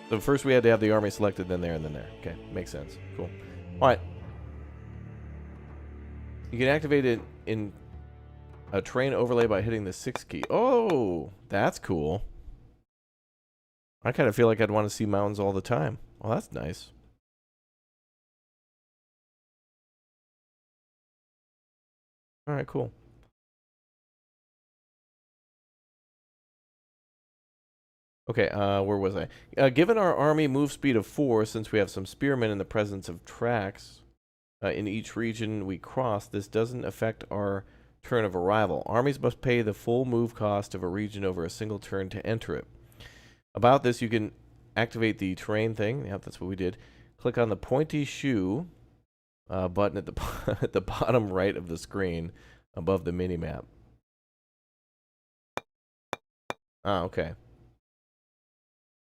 So first we had to have the army selected, then there, and then there. Okay, makes sense. Cool. All right. You can activate it in a terrain overlay by hitting the 6 key. Oh, that's cool. I kind of feel like I'd want to see mountains all the time. Well, that's nice. All right, cool. Okay, where was I? Given our army move speed of 4, since we have some spearmen in the presence of tracks in each region we cross, this doesn't affect our turn of arrival. Armies must pay the full move cost of a region over a single turn to enter it. About this, you can activate the terrain thing. Yep, that's what we did. Click on the pointy shoe button at the at the bottom right of the screen above the mini-map. Ah, okay.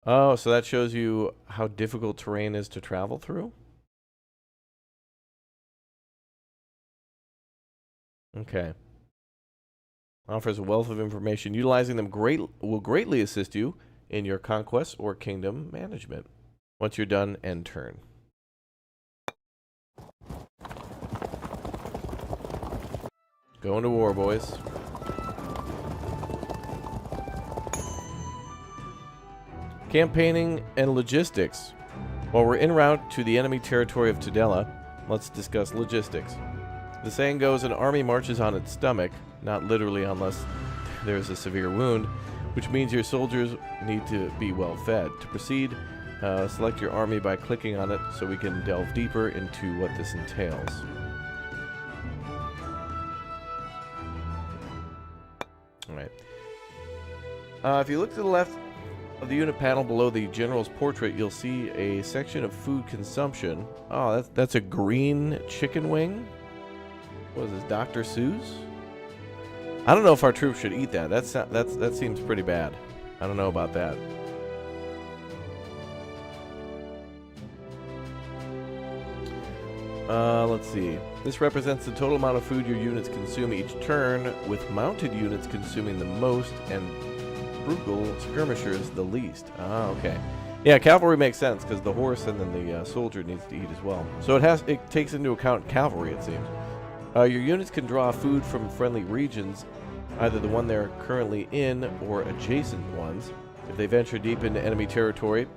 Oh, so that shows you how difficult terrain is to travel through? Okay. Offers a wealth of information. Utilizing them will greatly assist you in your conquest or kingdom management. Once you're done, end turn. Going to war, boys. Campaigning and logistics. While we're en route to the enemy territory of Tudela, let's discuss logistics. The saying goes, an army marches on its stomach, not literally unless there's a severe wound, which means your soldiers need to be well fed. To proceed, select your army by clicking on it so we can delve deeper into what this entails. Alright. If you look to the left of the unit panel below the general's portrait, you'll see a section of food consumption. Oh, that's a green chicken wing? What is this, Dr. Seuss? I don't know if our troops should eat that. That seems pretty bad. I don't know about that. Let's see. This represents the total amount of food your units consume each turn, with mounted units consuming the most and frugal skirmishers the least. Ah, okay. Yeah, cavalry makes sense because the horse and then the soldier needs to eat as well. So it takes into account cavalry, it seems. Your units can draw food from friendly regions, either the one they're currently in or adjacent ones. If they venture deep into enemy territory,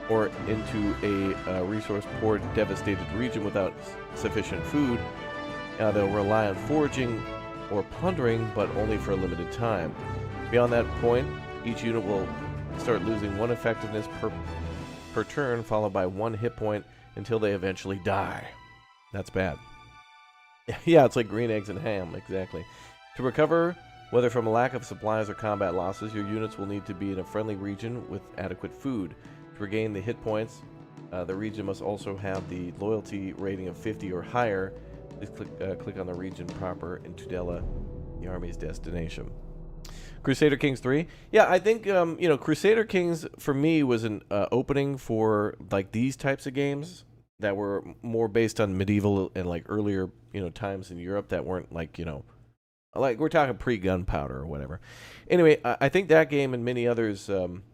or into a resource-poor, devastated region without sufficient food. They'll rely on foraging or plundering, but only for a limited time. Beyond that point, each unit will start losing 1 effectiveness per turn, followed by 1 hit point until they eventually die. That's bad. Yeah, it's like green eggs and ham, exactly. To recover, whether from a lack of supplies or combat losses, your units will need to be in a friendly region with adequate food. To regain the hit points, the region must also have the loyalty rating of 50 or higher. Please click on the region proper in Tudela, the army's destination. Crusader Kings 3. Yeah, I think Crusader Kings for me was an opening for like these types of games that were more based on medieval and like earlier times in Europe that weren't like like we're talking pre-gunpowder or whatever. Anyway, I think that game and many others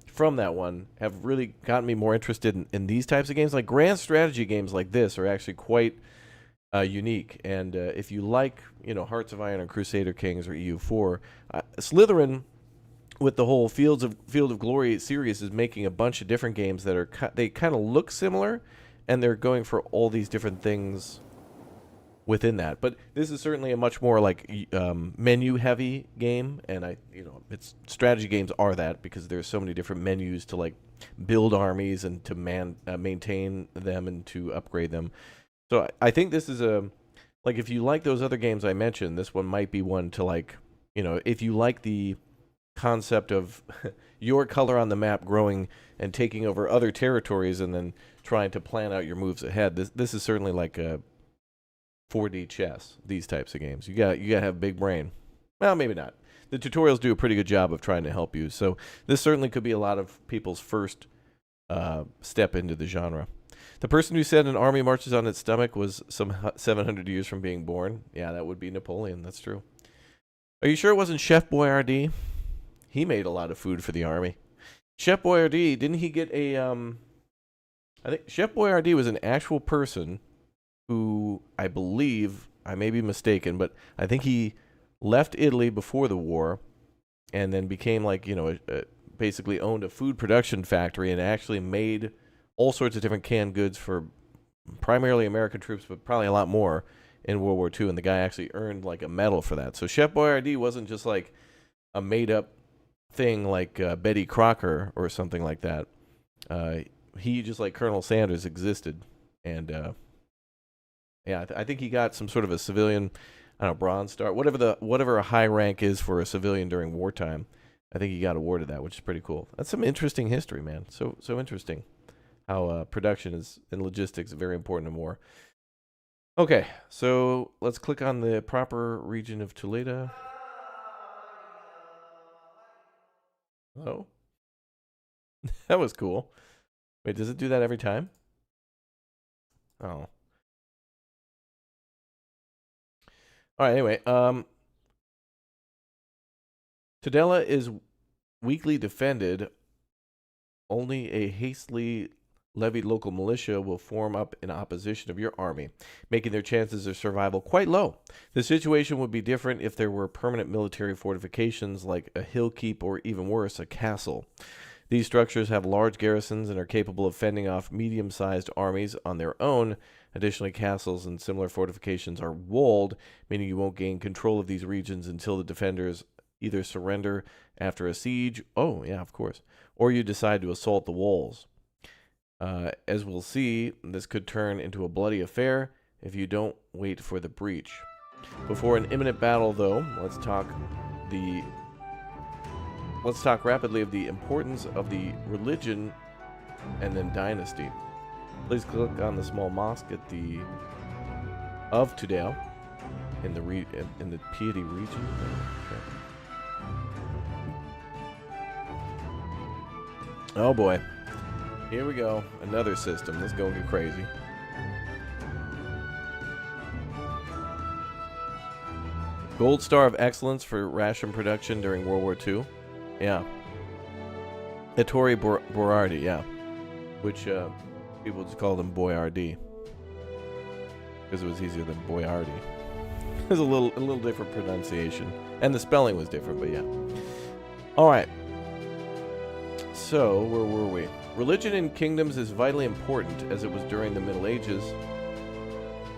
from that one have really gotten me more interested in these types of games. Like grand strategy games like this are actually quite unique. And if you like, Hearts of Iron or Crusader Kings or EU4, Slytherin with the whole Field of Glory series is making a bunch of different games that are they kind of look similar, and they're going for all these different things within that. But this is certainly a much more like menu heavy game, and it's strategy games are that because there's so many different menus to like build armies and to maintain them and to upgrade them. So I think this is like if you like those other games I mentioned, this one might be one to like, if you like the concept of your color on the map growing and taking over other territories and then trying to plan out your moves ahead. This is certainly like a 4D chess, these types of games. You got to have a big brain. Well, maybe not. The tutorials do a pretty good job of trying to help you. So this certainly could be a lot of people's first step into the genre. The person who said an army marches on its stomach was some 700 years from being born. Yeah, that would be Napoleon. That's true. Are you sure it wasn't Chef Boyardee? He made a lot of food for the army. Chef Boyardee, didn't he get a... I think Chef Boyardee was an actual person who, I believe, I may be mistaken, but I think he left Italy before the war and then became like, basically owned a food production factory and actually made all sorts of different canned goods for primarily American troops, but probably a lot more in World War II. And the guy actually earned like a medal for that. So Chef Boyardee wasn't just like a made up thing like Betty Crocker or something like that. He just like Colonel Sanders existed. And I think he got some sort of a civilian, Bronze Star, whatever a high rank is for a civilian during wartime. I think he got awarded that, which is pretty cool. That's some interesting history, man. So interesting. How production is and logistics are very important in war. Okay, so let's click on the proper region of Toledo. Oh, that was cool. Wait, does it do that every time? Oh. All right, anyway, Tudela is weakly defended. Only a hastily levied local militia will form up in opposition of your army, making their chances of survival quite low. The situation would be different if there were permanent military fortifications like a hill keep or even worse, a castle. These structures have large garrisons and are capable of fending off medium-sized armies on their own. Additionally, castles and similar fortifications are walled, meaning you won't gain control of these regions until the defenders either surrender after a siege, or you decide to assault the walls. As we'll see, this could turn into a bloody affair if you don't wait for the breach. Before an imminent battle, though, let's talk rapidly of the importance of the religion and then dynasty. Please click on the small mosque of Tudela in the Piety region. Oh boy. Here we go. Another system. Let's go get crazy. Gold Star of Excellence for ration production during World War II. Yeah. Ettore Boiardi, yeah. Which people just call them Boyardee. Because it was easier than Boyardi. It was a little different pronunciation. And the spelling was different, but yeah. Alright. So, where were we? religion in kingdoms is vitally important as it was during the Middle Ages,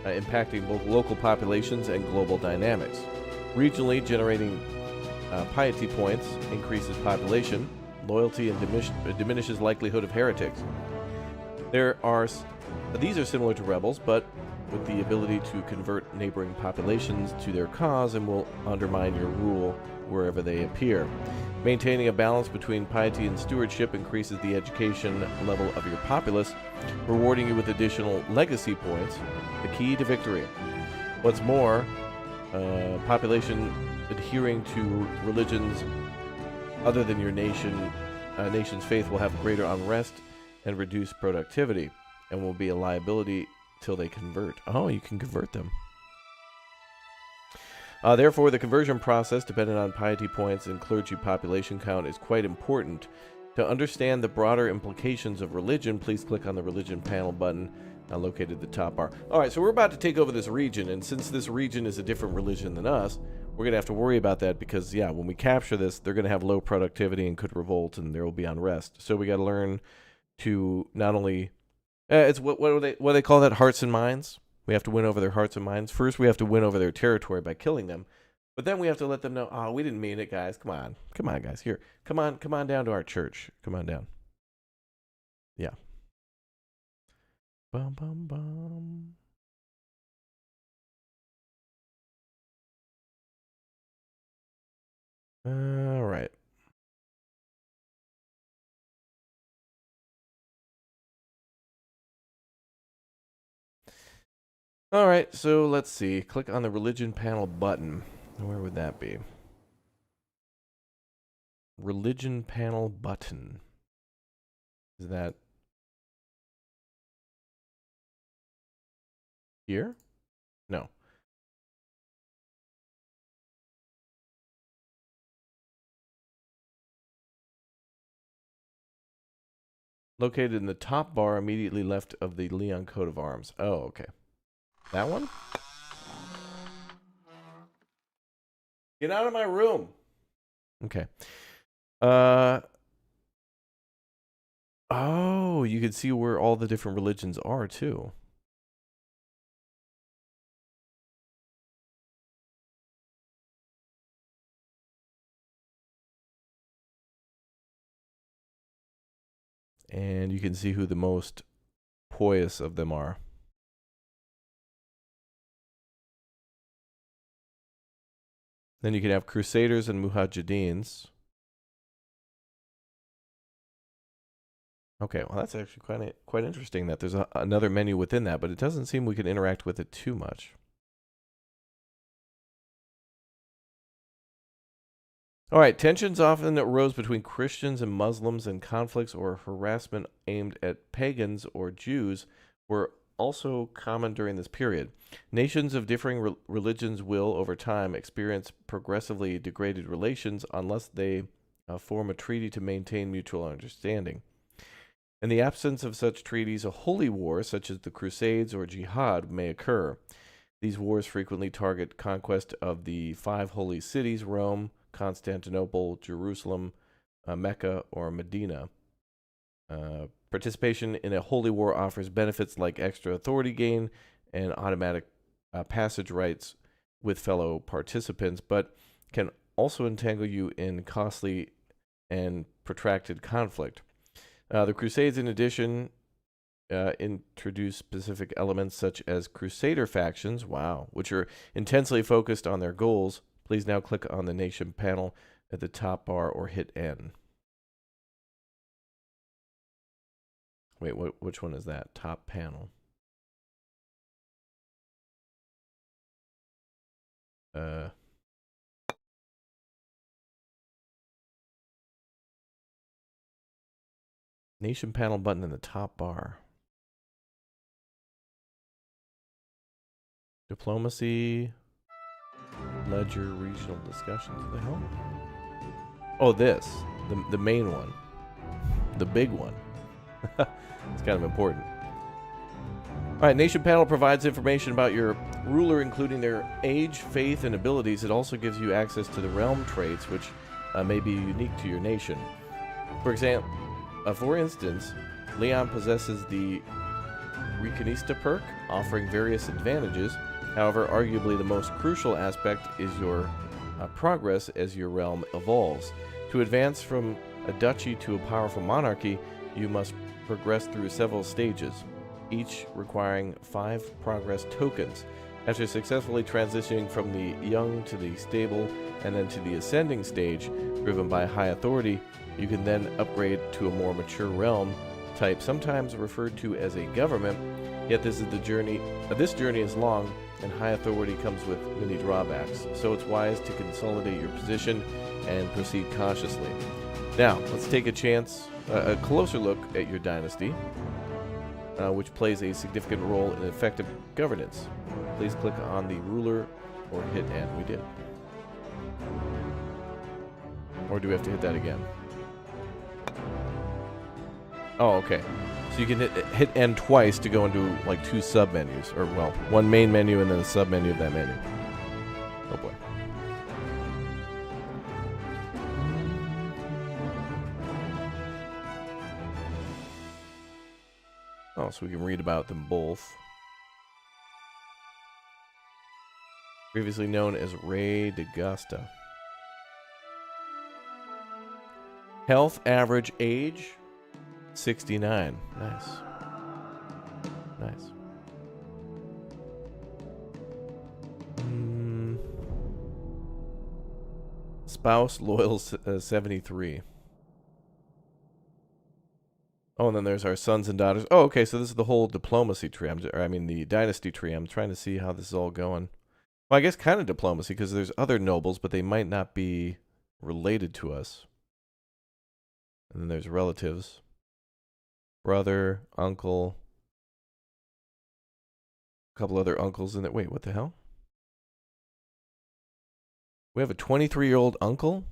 impacting both local populations and global dynamics. Regionally, generating piety points increases population, loyalty, and diminishes likelihood of heretics. These are similar to rebels, but with the ability to convert neighboring populations to their cause and will undermine your rule wherever they appear. Maintaining a balance between piety and stewardship increases the education level of your populace, rewarding you with additional legacy points, the key to victory. What's more, population adhering to religions other than your nation's faith will have greater unrest and reduced productivity, and will be a liability till they convert. Oh, you can convert them. Therefore, the conversion process, dependent on piety points and clergy population count, is quite important. To understand the broader implications of religion, please click on the religion panel button located at the top bar. All right, so we're about to take over this region, and since this region is a different religion than us, we're going to have to worry about that because, yeah, when we capture this, they're going to have low productivity and could revolt, and there will be unrest. So we got to learn to not only... it's what do they call that? Hearts and minds? We have to win over their hearts and minds. First, we have to win over their territory by killing them. But then we have to let them know, oh, we didn't mean it, guys. Come on. Come on, guys. Here. Come on down to our church. Come on down. Yeah. Bum, bum, bum. All right. All right, so let's see. Click on the religion panel button. Where would that be? Religion panel button. Is that here? No. Located in the top bar immediately left of the Leon coat of arms. Oh, okay. That one? Get out of my room. Okay. Oh, you can see where all the different religions are too. And you can see who the most pious of them are. Then you can have Crusaders and Mujahideen. Okay, well that's actually quite interesting that there's another menu within that, but it doesn't seem we can interact with it too much. All right, tensions often arose between Christians and Muslims, and conflicts or harassment aimed at pagans or Jews were also common during this period. Nations of differing religions will, over time, experience progressively degraded relations unless they form a treaty to maintain mutual understanding. In the absence of such treaties, a holy war, such as the Crusades or Jihad, may occur. These wars frequently target conquest of the 5 holy cities, Rome, Constantinople, Jerusalem, Mecca, or Medina. Participation in a holy war offers benefits like extra authority gain and automatic passage rights with fellow participants, but can also entangle you in costly and protracted conflict. The Crusades, in addition, introduce specific elements such as Crusader factions, which are intensely focused on their goals. Please now click on the nation panel at the top bar or hit N. Wait, which one is that? Top panel. Nation panel button in the top bar. Diplomacy. Ledger regional discussions. What the hell? Oh, this. The main one. The big one. It's kind of important. All right, Nation Panel provides information about your ruler, including their age, faith, and abilities. It also gives you access to the realm traits, which may be unique to your nation. For example, For instance, Leon possesses the Reconquista perk, offering various advantages. However, arguably the most crucial aspect is your progress as your realm evolves. To advance from a duchy to a powerful monarchy, you must progress through several stages, each requiring 5 progress tokens. After successfully transitioning from the young to the stable and then to the ascending stage, driven by high authority, you can then upgrade to a more mature realm type, sometimes referred to as a government. Yet this journey is long, and high authority comes with many drawbacks, so it's wise to consolidate your position and proceed cautiously. Now, let's take a closer look at your dynasty, which plays a significant role in effective governance. Please click on the ruler or hit N. We did. Or do we have to hit that again? Oh, okay. So you can hit N twice to go into like 2 sub-menus. Or, well, one main menu and then a sub-menu of that menu. Oh, boy. Oh, so we can read about them both. Previously known as Rey de Gusta. Health average age 69. Nice. Nice. Spouse loyal 73. Oh, and then there's our sons and daughters. Oh, okay, so this is the whole diplomacy tree. The dynasty tree. I'm trying to see how this is all going. Well, I guess kind of diplomacy, because there's other nobles, but they might not be related to us. And then there's relatives. Brother, uncle. A couple other uncles in there. Wait, what the hell? We have a 23-year-old uncle?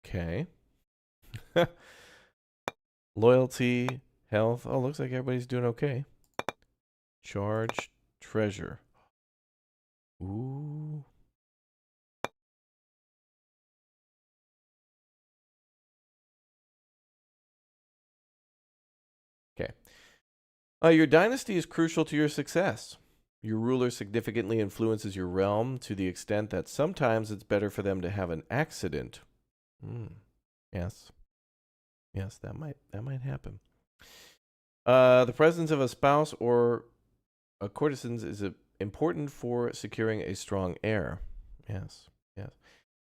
Okay. Loyalty, health. Oh, looks like everybody's doing okay. Charge, treasure. Ooh. Okay. Your dynasty is crucial to your success. Your ruler significantly influences your realm to the extent that sometimes it's better for them to have an accident. Yes. Yes, that might happen. The presence of a spouse or a courtesans is important for securing a strong heir. Yes, yes.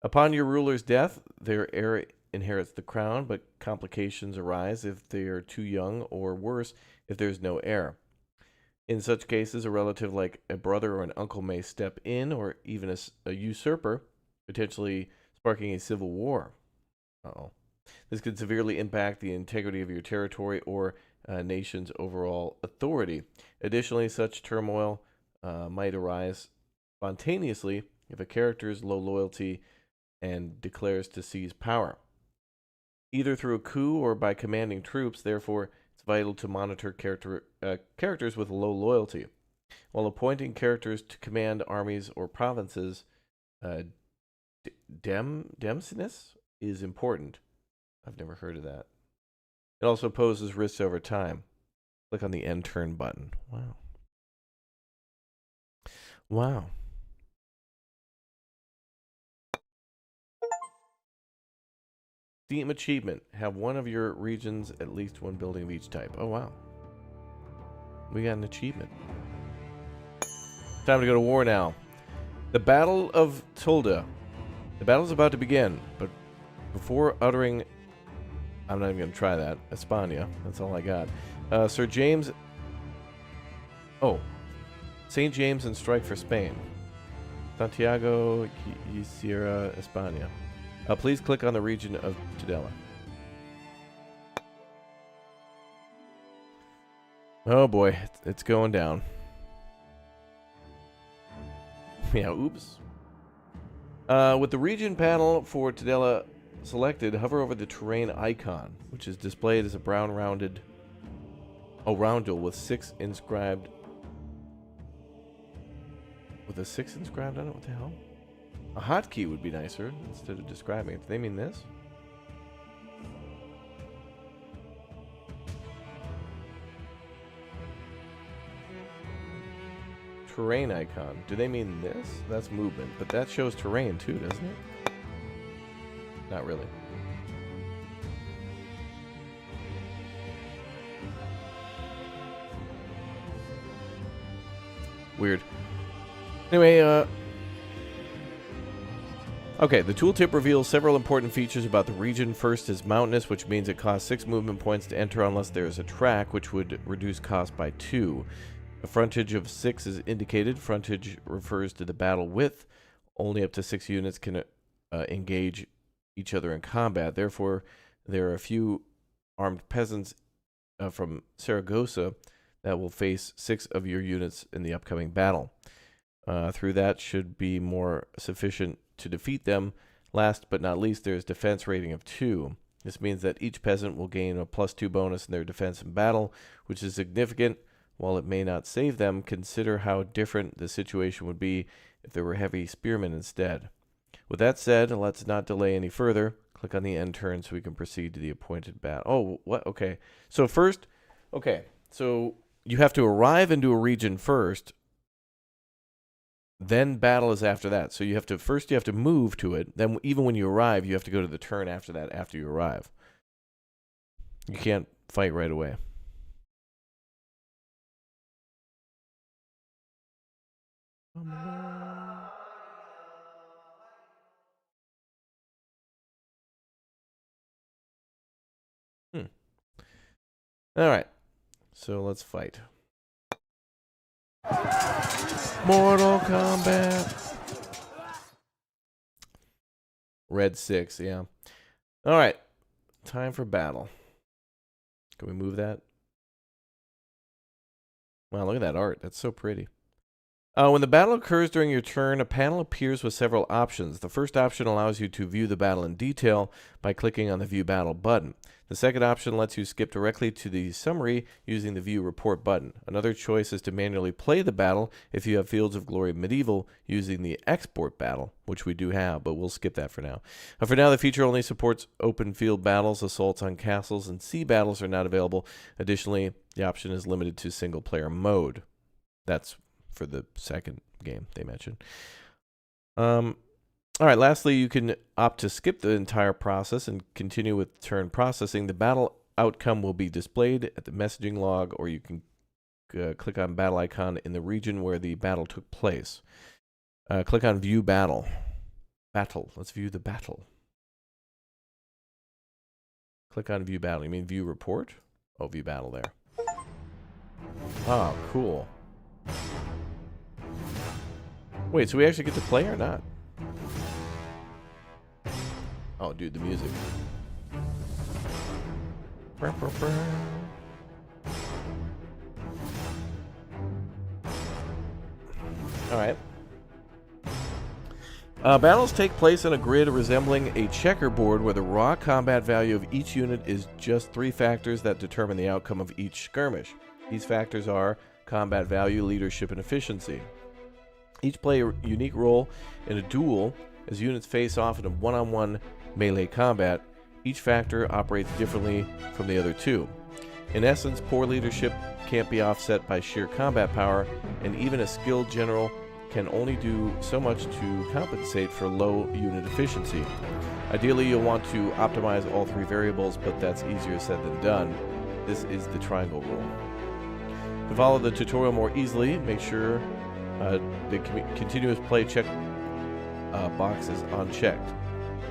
Upon your ruler's death, their heir inherits the crown, but complications arise if they are too young, or worse, if there's no heir. In such cases, a relative like a brother or an uncle may step in, or even a usurper, potentially sparking a civil war. Uh-oh. This could severely impact the integrity of your territory or nation's overall authority. Additionally, such turmoil might arise spontaneously if a character is low loyalty and declares to seize power, either through a coup or by commanding troops. Therefore, it's vital to monitor characters with low loyalty. While appointing characters to command armies or provinces, demsinus is important. I've never heard of that. It also poses risks over time. Click on the end turn button. Wow. Wow. Steam achievement. Have one of your regions at least one building of each type. Oh, wow. We got an achievement. Time to go to war now. The Battle of Tulda. The battle's about to begin, but before uttering... I'm not even going to try that. España. That's all I got. Sir James... Oh. St. James and strike for Spain. Santiago y Sierra, España. Please click on the region of Tudela. Oh boy, it's going down. Yeah, oops. With the region panel for Tudela selected, hover over the terrain icon, which is displayed as a brown roundel with 6 inscribed. With a 6 inscribed on it? What the hell? A hotkey would be nicer instead of describing it. Do they mean this? Terrain icon. Do they mean this? That's movement, but that shows terrain too, doesn't it? Not really. Weird. Anyway, okay, the tooltip reveals several important features about the region. First is mountainous, which means it costs 6 movement points to enter unless there is a track, which would reduce cost by 2. A frontage of 6 is indicated. Frontage refers to the battle width. Only up to 6 units can engage each other in combat. Therefore, there are a few armed peasants from Saragossa that will face 6 of your units in the upcoming battle. Through that should be more sufficient to defeat them. Last but not least, there is defense rating of 2. This means that each peasant will gain a +2 bonus in their defense in battle, which is significant. While it may not save them, consider how different the situation would be if there were heavy spearmen instead. With that said, let's not delay any further. Click on the end turn so we can proceed to the appointed battle. Oh, what? Okay. So first, okay. So you have to arrive into a region first. Then battle is after that. So you have to move to it. Then even when you arrive, you have to go to the turn after that after you arrive. You can't fight right away. All right. So let's fight. Mortal Kombat. Red 6, yeah. All right. Time for battle. Can we move that? Wow, look at that art. That's so pretty. When the battle occurs during your turn, a panel appears with several options. The first option allows you to view the battle in detail by clicking on the View Battle button. The second option lets you skip directly to the summary using the View Report button. Another choice is to manually play the battle if you have Fields of Glory Medieval using the Export Battle, which we do have, but we'll skip that for now. For now, the feature only supports open field battles. Assaults on castles and sea battles are not available. Additionally, the option is limited to single-player mode. That's for the second game they mentioned. All right, lastly, you can opt to skip the entire process and continue with turn processing. The battle outcome will be displayed at the messaging log, or you can click on battle icon in the region where the battle took place. Click on View Battle. Battle. Let's view the battle. Click on View Battle. You mean View Report? Oh, View Battle there. Oh, cool. Wait, so we actually get to play or not? Oh, dude, the music. Alright. Battles take place on a grid resembling a checkerboard where the raw combat value of each unit is just 3 factors that determine the outcome of each skirmish. These factors are combat value, leadership, and efficiency. Each play a unique role in a duel as units face off in a one-on-one melee combat. Each factor operates differently from the other two. In essence, poor leadership can't be offset by sheer combat power, and even a skilled general can only do so much to compensate for low unit efficiency. Ideally, you'll want to optimize all 3 variables, but that's easier said than done. This is the triangle rule. To follow the tutorial more easily, make sure the continuous play check box is unchecked.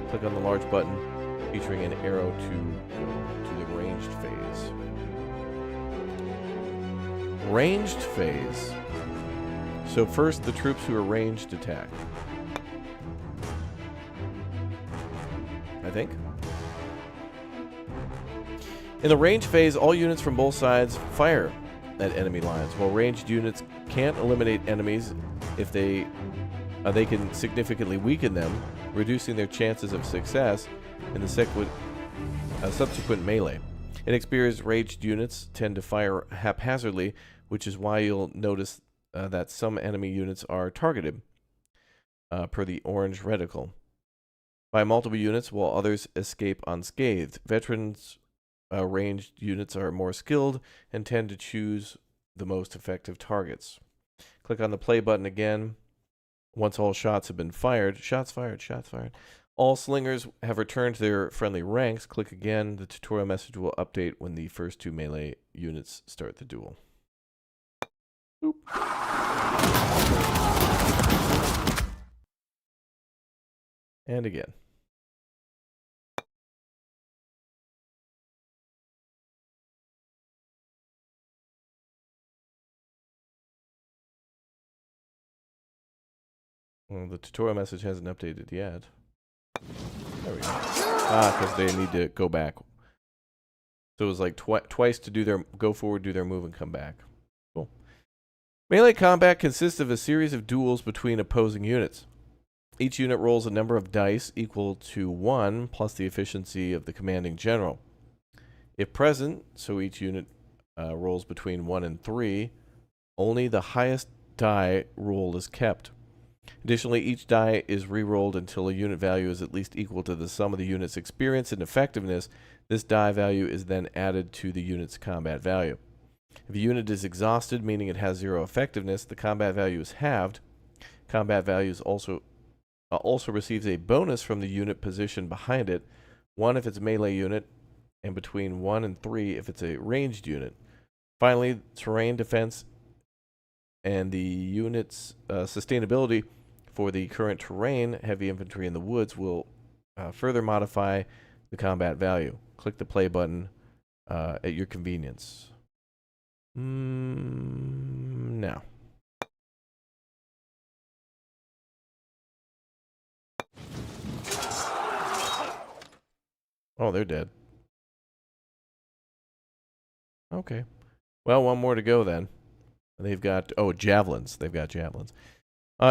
Click on the large button featuring an arrow to go to the ranged phase. Ranged phase. So first, the troops who are ranged attack. I think. In the ranged phase, all units from both sides fire at enemy lines. While ranged units can't eliminate enemies, if they can significantly weaken them, reducing their chances of success in the subsequent melee. Inexperienced ranged units tend to fire haphazardly, which is why you'll notice that some enemy units are targeted. per the orange reticle. By multiple units while others escape unscathed. Veterans ranged units are more skilled and tend to choose the most effective targets. Click on the play button again. Once all shots have been fired, shots fired. All slingers have returned to their friendly ranks. Click again. The tutorial message will update when the first 2 melee units start the duel. Boop. And again. Well, the tutorial message hasn't updated yet. There we go. Because they need to go back. So it was like twice to do their go forward, do their move, and come back. Cool. Melee combat consists of a series of duels between opposing units. Each unit rolls a number of dice equal to 1 plus the efficiency of the commanding general. If present, so each unit rolls between 1 and 3, only the highest die roll is kept. Additionally, each die is re-rolled until a unit value is at least equal to the sum of the unit's experience and effectiveness. This die value is then added to the unit's combat value. If a unit is exhausted, meaning it has 0 effectiveness, the combat value is halved. Combat value is also receives a bonus from the unit position behind it, 1 if it's a melee unit, and between 1 and 3 if it's a ranged unit. Finally, terrain defense and the unit's sustainability for the current terrain, heavy infantry in the woods, will further modify the combat value. Click the play button at your convenience. Now. Oh, they're dead. Okay. Well, one more to go then. They've got, javelins. They've got javelins.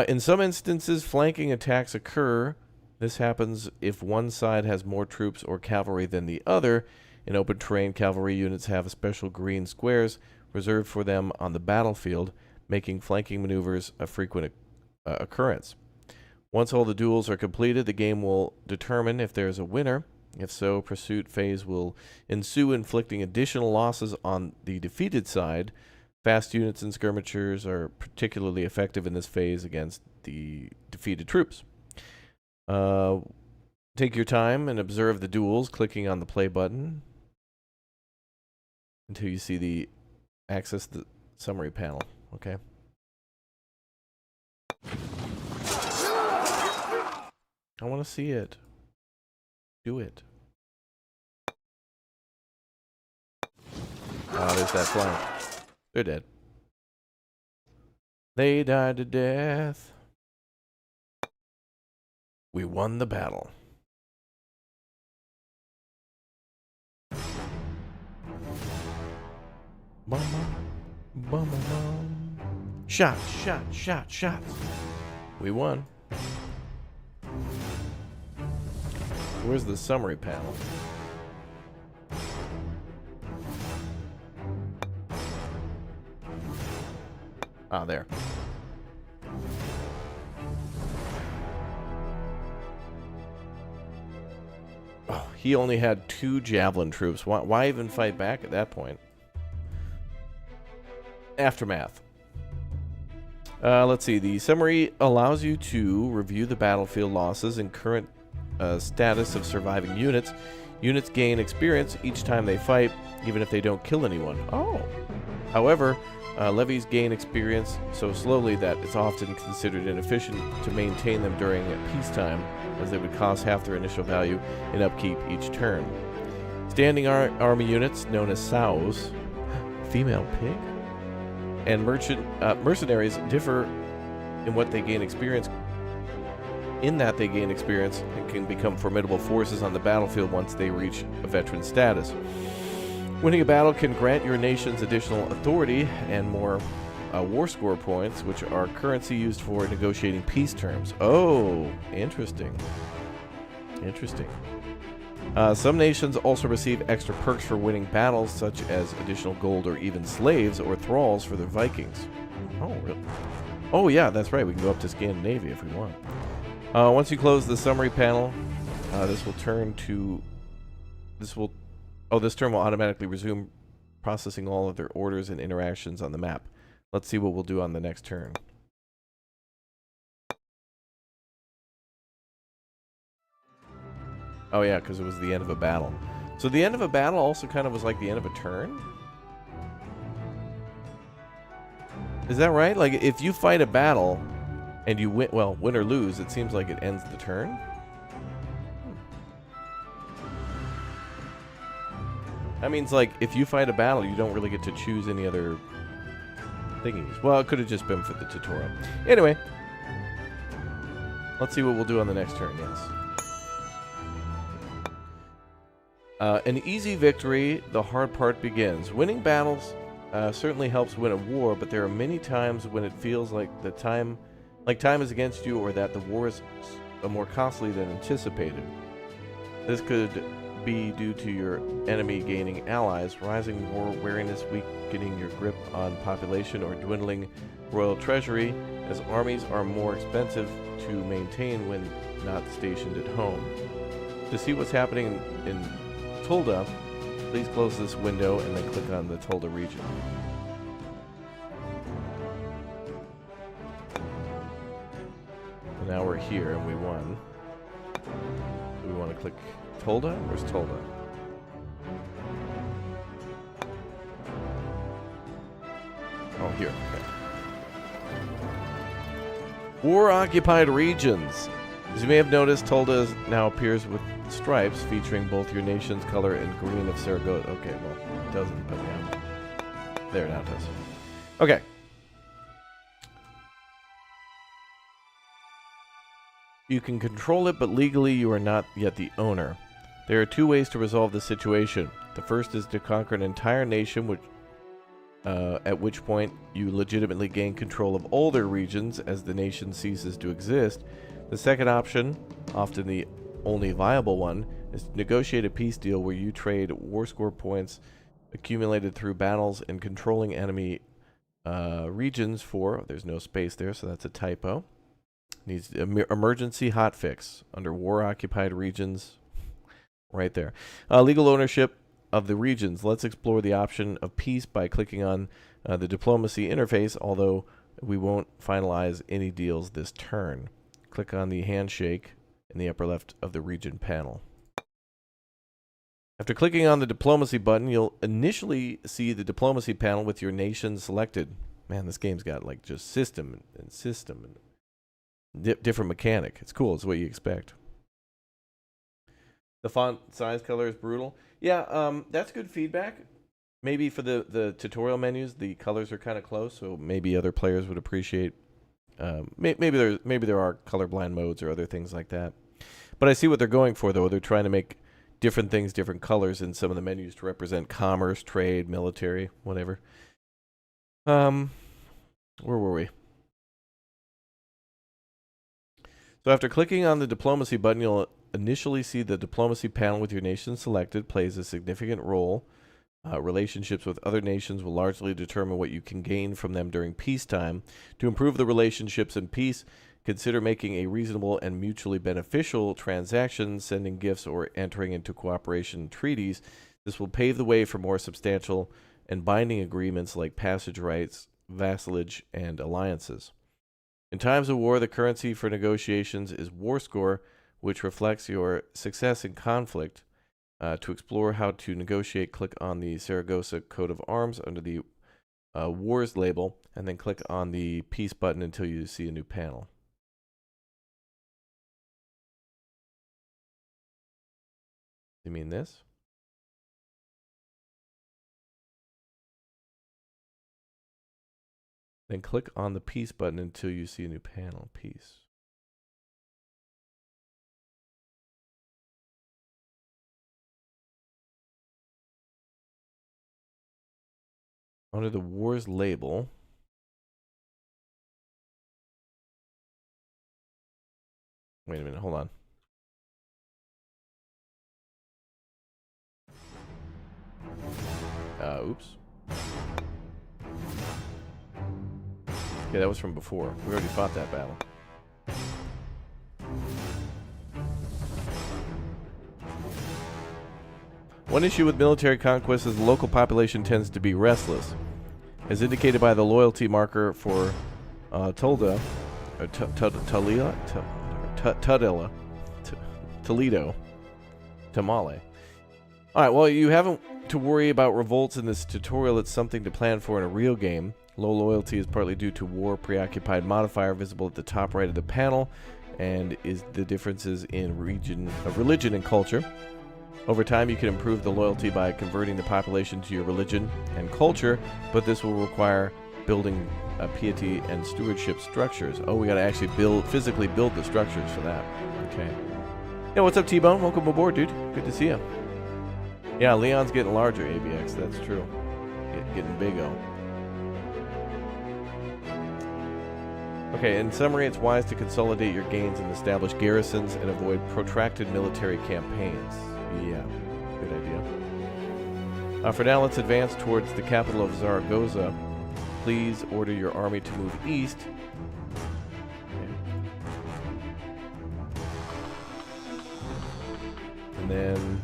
In some instances, flanking attacks occur. This happens if one side has more troops or cavalry than the other. In open terrain, cavalry units have special green squares reserved for them on the battlefield, making flanking maneuvers a frequent occurrence. Once all the duels are completed, the game will determine if there's a winner. If so, pursuit phase will ensue, inflicting additional losses on the defeated side. Fast units and skirmishers are particularly effective in this phase against the defeated troops. Take your time and observe the duels, clicking on the play button until you see the access the summary panel. Okay. I want to see it. Do it. There's that flank. They're dead. They died to death. We won the battle. Bum, bum, bum, bum. Shot. We won. Where's the summary panel? Ah, there. Oh, he only had 2 javelin troops. Why even fight back at that point? Aftermath. Let's see. The summary allows you to review the battlefield losses and current status of surviving units. Units gain experience each time they fight, even if they don't kill anyone. Oh. However, levies gain experience so slowly that it's often considered inefficient to maintain them during peacetime, as they would cost half their initial value in upkeep each turn. Standing army units, known as sows, female pig, and mercenaries differ in what they gain experience. In that they gain experience and can become formidable forces on the battlefield once they reach a veteran status. Winning a battle can grant your nations additional authority and more war score points, which are currency used for negotiating peace terms. Oh, interesting. Interesting. Some nations also receive extra perks for winning battles, such as additional gold or even slaves or thralls for their Vikings. Oh, really? Oh, yeah, that's right. We can go up to Scandinavia if we want. Once you close the summary panel, this turn will automatically resume processing all of their orders and interactions on the map. Let's see what we'll do on the next turn. Oh yeah, because it was the end of a battle. So the end of a battle also kind of was like the end of a turn? Is that right? Like, if you fight a battle and you win, well, win or lose, it seems like it ends the turn? That means, like, if you fight a battle, you don't really get to choose any other thingies. Well, it could have just been for the tutorial. Anyway, let's see what we'll do on the next turn, yes. An easy victory, the hard part begins. Winning battles certainly helps win a war, but there are many times when it feels like time is against you, or that the war is more costly than anticipated. This could be due to your enemy gaining allies, rising war wariness, weakening your grip on population, or dwindling royal treasury, as armies are more expensive to maintain when not stationed at home. To see what's happening in Tulda, please close this window and then click on the Tulda region. And now we're here and we won. Do we want to click Tulda? Where's Tulda? Oh, here. Okay. War-occupied regions. As you may have noticed, Tulda now appears with stripes featuring both your nation's color and green of Saragossa. Okay, well, it doesn't, but yeah. There, now it does. Okay. You can control it, but legally you are not yet the owner. There are two ways to resolve the situation. The first is to conquer an entire nation, at which point you legitimately gain control of all their regions as the nation ceases to exist. The second option, often the only viable one, is to negotiate a peace deal where you trade war score points accumulated through battles and controlling enemy regions for, there's no space there, so that's a typo. Needs emergency hotfix under war-occupied regions, right there. Legal ownership of the regions. Let's explore the option of peace by clicking on the diplomacy interface, although we won't finalize any deals this turn. Click on the handshake in the upper left of the region panel. After clicking on the diplomacy button, you'll initially see the diplomacy panel with your nation selected. Man, this game's got like just system and different mechanic. It's cool. It's what you expect. The font size color is brutal. Yeah, that's good feedback. Maybe for the tutorial menus, the colors are kind of close, so maybe other players would appreciate. Maybe there are colorblind modes or other things like that. But I see what they're going for, though. They're trying to make different things, different colors in some of the menus to represent commerce, trade, military, whatever. Where were we? So after clicking on the diplomacy button, you'll initially see the diplomacy panel with your nation selected plays a significant role. Relationships with other nations will largely determine what you can gain from them during peacetime. To improve the relationships in peace, consider making a reasonable and mutually beneficial transaction, sending gifts, or entering into cooperation treaties. This will pave the way for more substantial and binding agreements like passage rights, vassalage, and alliances. In times of war, the currency for negotiations is war score, which reflects your success in conflict. To explore how to negotiate, click on the Saragossa coat of arms under the Wars label, and then click on the Peace button until you see a new panel. You mean this? Then click on the Peace button until you see a new panel. Peace. Under the Wars label, wait a minute, hold on. Oops. Yeah, that was from before. We already fought that battle. One issue with military conquest is the local population tends to be restless, as indicated by the loyalty marker for Toledo, Tamale. Alright, well, you haven't to worry about revolts in this tutorial. It's something to plan for in a real game. Low loyalty is partly due to war preoccupied modifier visible at the top right of the panel, and is the differences in religion and culture. Over time, you can improve the loyalty by converting the population to your religion and culture, but this will require building piety and stewardship structures. Oh, we got to actually physically build the structures for that. Okay. Yeah, what's up, T-Bone? Welcome aboard, dude. Good to see you. Yeah, Leon's getting larger, ABX. That's true. Getting big-o. Okay, in summary, it's wise to consolidate your gains and establish garrisons and avoid protracted military campaigns. Yeah, good idea. For now, let's advance towards the capital of Zaragoza. Please order your army to move east. Okay. And then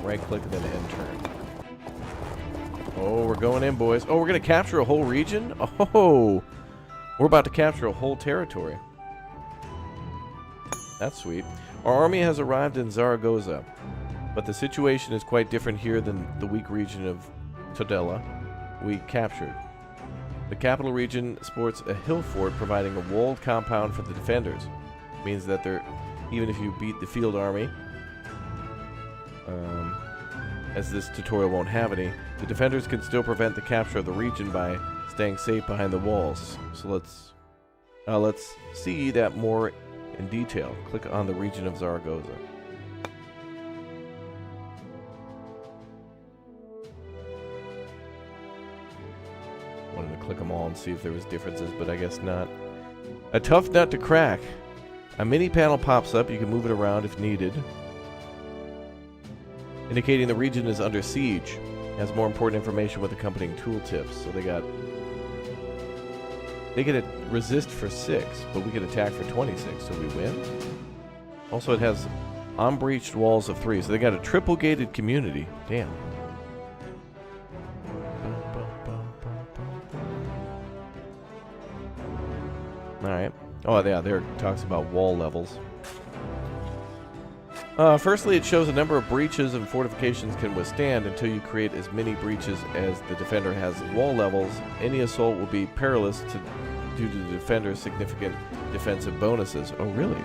right-click and then end turn. Oh, we're going in, boys. Oh, we're going to capture a whole region? Oh, we're about to capture a whole territory. That's sweet. Our army has arrived in Zaragoza, but the situation is quite different here than the weak region of Tudela we captured. The capital region sports a hill fort providing a walled compound for the defenders. It means that even if you beat the field army, as this tutorial won't have any, the defenders can still prevent the capture of the region by staying safe behind the walls. So let's see that more in detail. Click on the region of Zaragoza. Wanted to click them all and see if there was differences, but I guess not. A tough nut to crack. A mini panel pops up. You can move it around if needed, indicating the region is under siege. It has more important information with accompanying tooltips. So they get a resist for 6, but we can attack for 26, so we win. Also, it has unbreached walls of 3, so they got a triple gated community. Damn. Alright. Oh, yeah, there it talks about wall levels. Firstly, it shows a number of breaches and fortifications can withstand until you create as many breaches as the defender has wall levels. Any assault will be perilous due to the defender's significant defensive bonuses. Oh, really?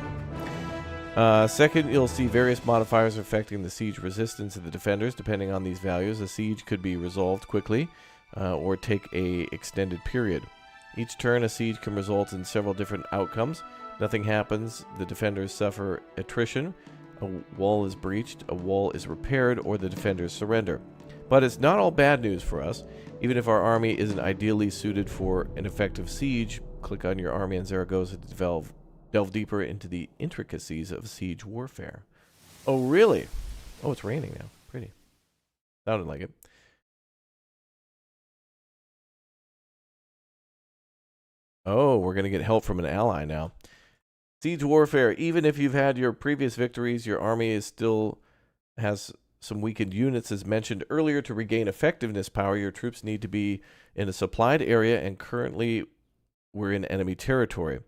Second, you'll see various modifiers affecting the siege resistance of the defenders. Depending on these values, a siege could be resolved quickly or take an extended period. Each turn, a siege can result in several different outcomes. Nothing happens, the defenders suffer attrition, a wall is breached, a wall is repaired, or the defenders surrender. But it's not all bad news for us. Even if our army isn't ideally suited for an effective siege, click on your army in Zaragoza to delve deeper into the intricacies of siege warfare. Oh, really? Oh, it's raining now. Pretty. Sounded like it. Oh, we're going to get help from an ally now. Siege warfare. Even if you've had your previous victories, your army still has some weakened units. As mentioned earlier, to regain effectiveness power, your troops need to be in a supplied area, and currently we're in enemy territory.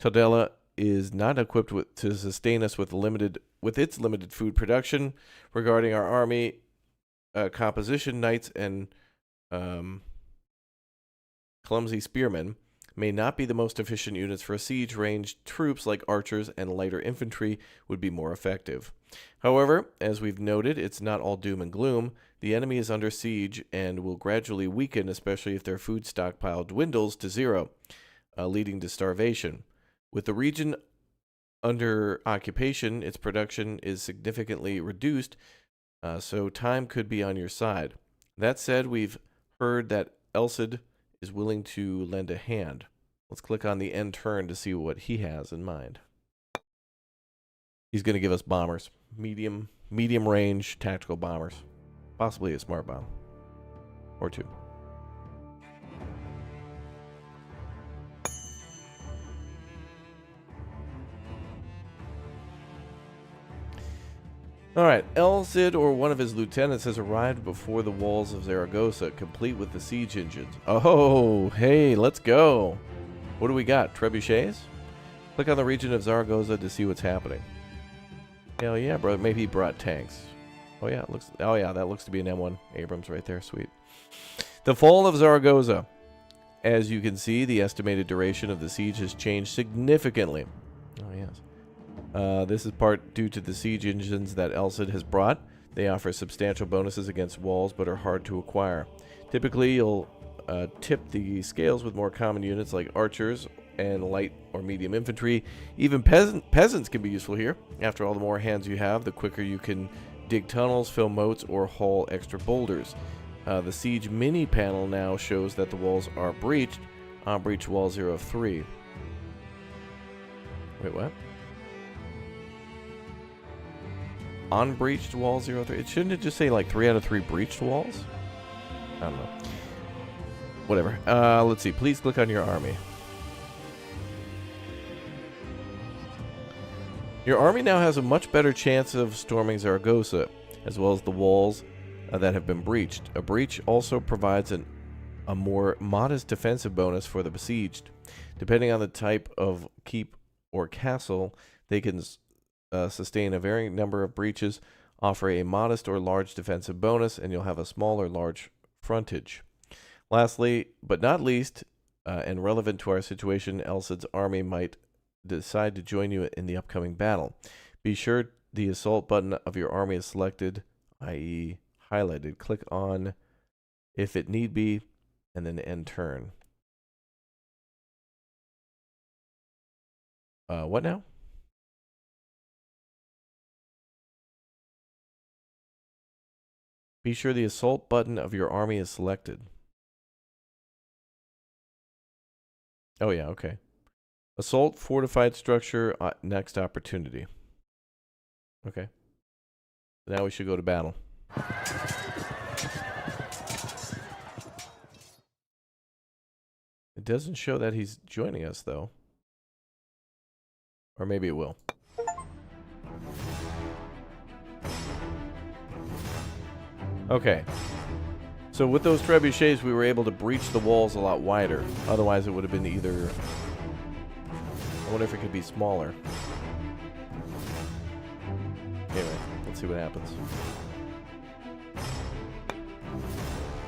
Tudela is not equipped to sustain us with its limited food production. Regarding our army composition, knights and clumsy spearmen may not be the most efficient units for a siege. Ranged troops like archers and lighter infantry would be more effective. However, as we've noted, it's not all doom and gloom. The enemy is under siege and will gradually weaken, especially if their food stockpile dwindles to 0, leading to starvation. With the region under occupation, its production is significantly reduced, so time could be on your side. That said, we've heard that Elcid is willing to lend a hand. Let's click on the end turn to see what he has in mind. He's going to give us bombers. Medium range tactical bombers. Possibly a smart bomb. Or 2. All right, El Cid or one of his lieutenants has arrived before the walls of Zaragoza, complete with the siege engines. Oh, hey, let's go. What do we got? Trebuchets? Click on the region of Zaragoza to see what's happening. Hell yeah, brother. Maybe he brought tanks. Oh yeah, that looks to be an M1 Abrams right there. Sweet. The fall of Zaragoza. As you can see, the estimated duration of the siege has changed significantly. Oh yes. This is part due to the siege engines that El Cid has brought. They offer substantial bonuses against walls, but are hard to acquire. Typically, you'll tip the scales with more common units like archers and light or medium infantry. Even peasants can be useful here. After all, the more hands you have, the quicker you can dig tunnels, fill moats, or haul extra boulders. The siege mini panel now shows that the walls are breached on breach wall 0 of 3. Wait, what? On breached wall 0 of 3? Shouldn't it just say like 3 out of 3 breached walls? I don't know. Whatever. Let's see. Please click on your army. Your army now has a much better chance of storming Zaragoza, as well as the walls that have been breached. A breach also provides a more modest defensive bonus for the besieged. Depending on the type of keep or castle, they can sustain a varying number of breaches, offer a modest or large defensive bonus, and you'll have a small or large frontage. Lastly, but not least, and relevant to our situation, El Cid's army might decide to join you in the upcoming battle. Be sure the assault button of your army is selected, i.e. highlighted. Click on if it need be, and then end turn. What now? Be sure the assault button of your army is selected. Oh yeah, okay. Assault fortified structure, next opportunity. Okay. Now we should go to battle. It doesn't show that he's joining us, though. Or maybe it will. Okay. So with those trebuchets, we were able to breach the walls a lot wider. Otherwise, it would have been either... I wonder if it could be smaller. Anyway, let's see what happens.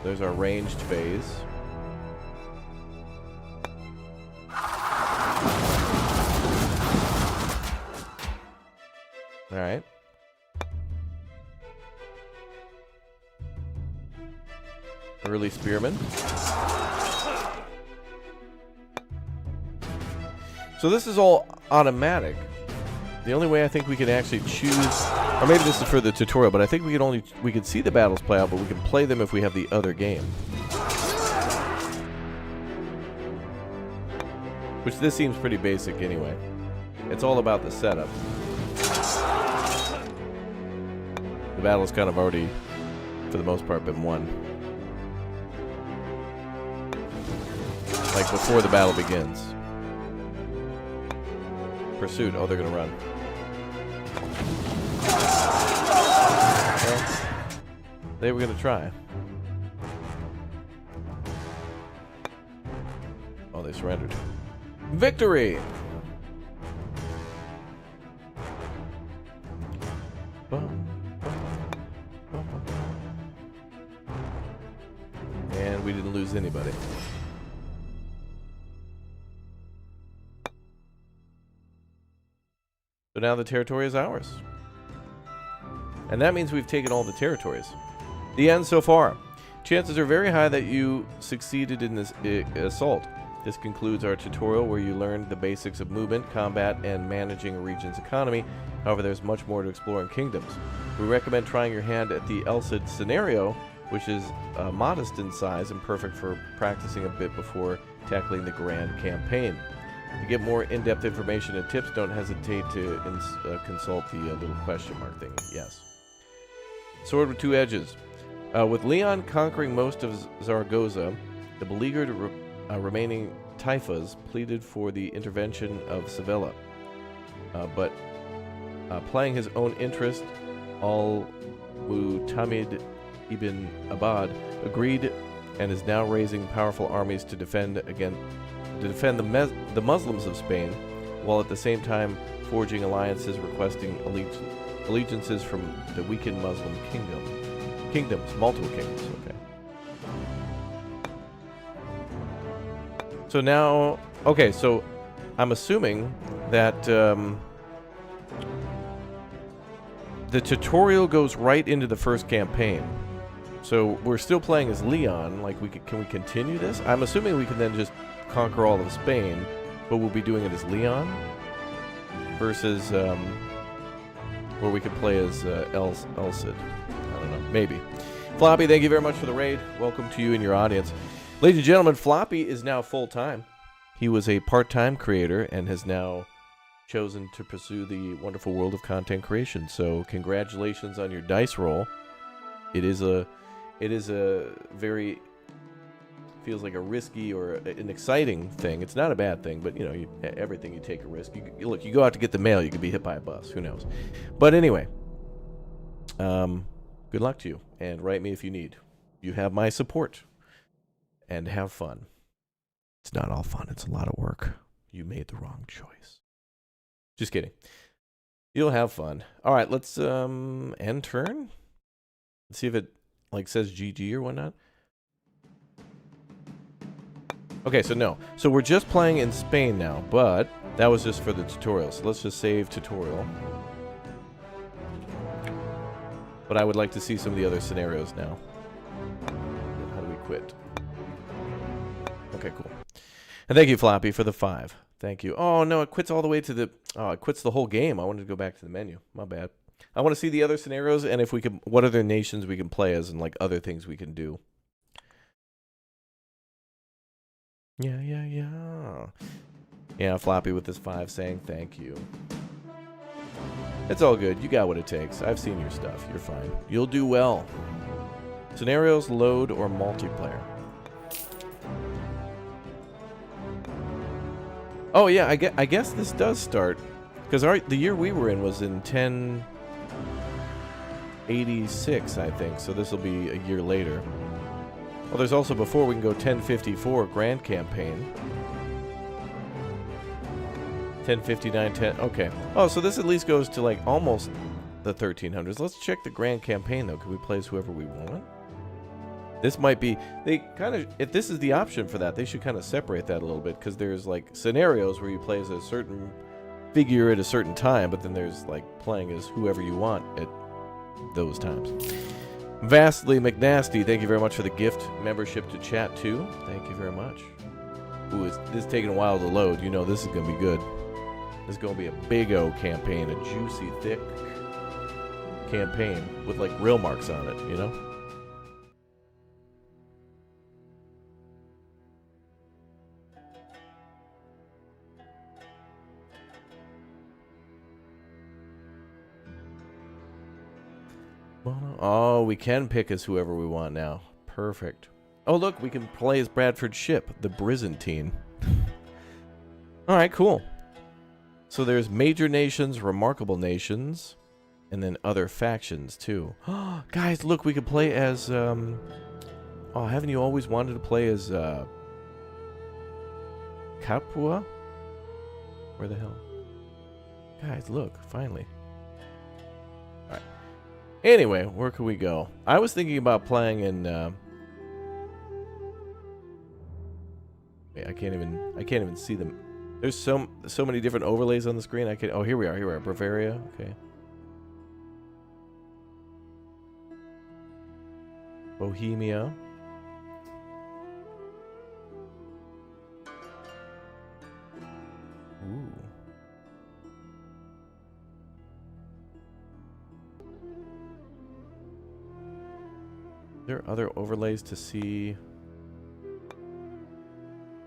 There's our ranged phase. Alright. Early spearmen. So this is all automatic. The only way I think we can actually choose, or maybe this is for the tutorial, but I think we could see the battles play out, but we can play them if we have the other game. Which this seems pretty basic anyway. It's all about the setup. The battle's kind of already, for the most part, been won. Like before the battle begins. Pursuit. Oh, they're gonna run. Well, they were gonna try. Oh, they surrendered. Victory! And we didn't lose anybody. So now the territory is ours. And that means we've taken all the territories. The end so far. Chances are very high that you succeeded in this assault. This concludes our tutorial where you learned the basics of movement, combat, and managing a region's economy. However, there's much more to explore in Kingdoms. We recommend trying your hand at the El Cid scenario, which is modest in size and perfect for practicing a bit before tackling the grand campaign. To get more in-depth information and tips, don't hesitate to consult the little question mark thing. Yes. Sword with two edges. With Leon conquering most of Zaragoza, the beleaguered remaining taifas pleaded for the intervention of Sevilla. But playing his own interest al-Mutamid ibn Abad agreed and is now raising powerful armies to defend the Muslims of Spain, while at the same time forging alliances requesting allegiances from the weakened Muslim kingdoms, multiple kingdoms. Okay. So now, okay, so I'm assuming that the tutorial goes right into the first campaign. So we're still playing as Leon. Like, can we continue this? I'm assuming we can then just conquer all of Spain, but we'll be doing it as Leon versus where we could play as El Cid. I don't know. Maybe. Floppy, thank you very much for the raid. Welcome to you and your audience. Ladies and gentlemen, Floppy is now full-time. He was a part-time creator and has now chosen to pursue the wonderful world of content creation. So congratulations on your dice roll. It is a very, feels like a risky or an exciting thing. It's not a bad thing, but you know, everything you take a risk. You go out to get the mail, you could be hit by a bus. Who knows? But anyway, good luck to you, and write me if you need. You have my support, and have fun. It's not all fun. It's a lot of work. You made the wrong choice. Just kidding. You'll have fun. All right, let's end turn. Let's see if it like says GG or whatnot. Okay, so no. So we're just playing in Spain now, but that was just for the tutorial. So let's just save tutorial. But I would like to see some of the other scenarios now. How do we quit? Okay, cool. And thank you, Floppy, for the 5. Thank you. Oh, no, it quits all the way to the... Oh, it quits the whole game. I wanted to go back to the menu. My bad. I want to see the other scenarios and if we can... What other nations we can play as and, like, other things we can do. Yeah. Yeah, Floppy with this 5 saying thank you. It's all good. You got what it takes. I've seen your stuff. You're fine. You'll do well. Scenarios, load, or multiplayer. Oh, yeah, I guess this does start. Because the year we were in was in 1086, I think. So this will be a year later. Well, there's also before we can go 1054 Grand Campaign. 1059, 10... Okay. Oh, so this at least goes to, like, almost the 1300s. Let's check the Grand Campaign, though. Can we play as whoever we want? This might be... They kind of... If this is the option for that, they should kind of separate that a little bit, because there's, like, scenarios where you play as a certain figure at a certain time, but then there's, like, playing as whoever you want at those times. Vastly McNasty, thank you very much for the gift membership to chat, too. Thank you very much. Ooh, this is taking a while to load. You know this is going to be good. This is going to be a big O campaign, a juicy, thick campaign with, like, real marks on it, you know? Oh, we can pick as whoever we want now. Perfect. Oh, look, we can play as Bradford's ship, the Byzantine. All right, cool. So there's major nations, remarkable nations, and then other factions, too. Guys, look, we could play as... Oh, haven't you always wanted to play as... Capua? Where the hell? Guys, look, finally. All right. Anyway, where can we go? I was thinking about playing in... Wait, I can't even see them. There's so many different overlays on the screen. I can... Oh, here we are. Bavaria. Okay. Bohemia. Ooh. There are other overlays to see.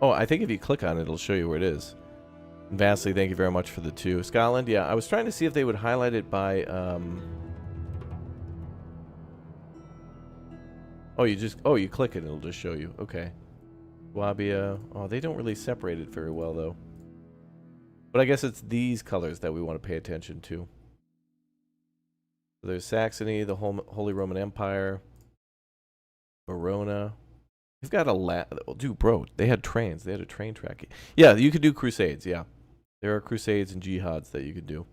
Oh, I think if you click on it, it'll show you where it is. Vastly, thank you very much for the 2. Scotland, yeah, I was trying to see if they would highlight it by, Oh, you click it, it'll just show you. Okay. Wabia. Oh, they don't really separate it very well, though. But I guess it's these colors that we want to pay attention to. So there's Saxony, the Holy Roman Empire, Verona. You've got dude, bro, they had trains. They had a train track. Yeah, you could do crusades, yeah. There are crusades and jihads that you could do.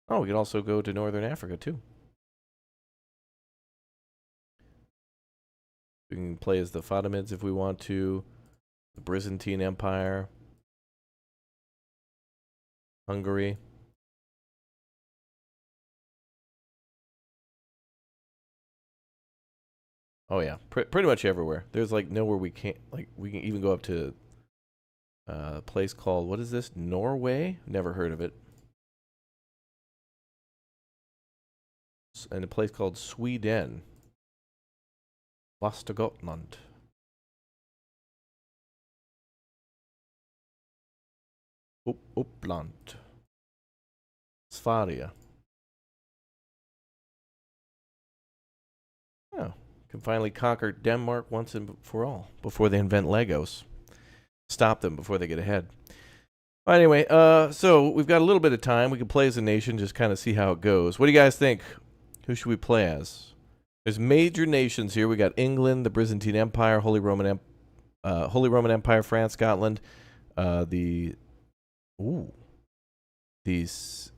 Oh, we could also go to Northern Africa, too. We can play as the Fatimids if we want to. The Byzantine Empire. Hungary. Oh, yeah. Pretty much everywhere. There's, like, nowhere we can't... Like, we can even go up to a place called... What is this? Norway? Never heard of it. And a place called Sweden. Västergötland. Uppland. Sverige. Oh, can finally conquer Denmark once and for all before they invent Legos. Stop them before they get ahead. Well, anyway, so we've got a little bit of time. We can play as a nation, just kind of see how it goes. What do you guys think? Who should we play as? There's major nations here. We got England, the Byzantine Empire, Holy Roman Empire, France, Scotland, the Celtius,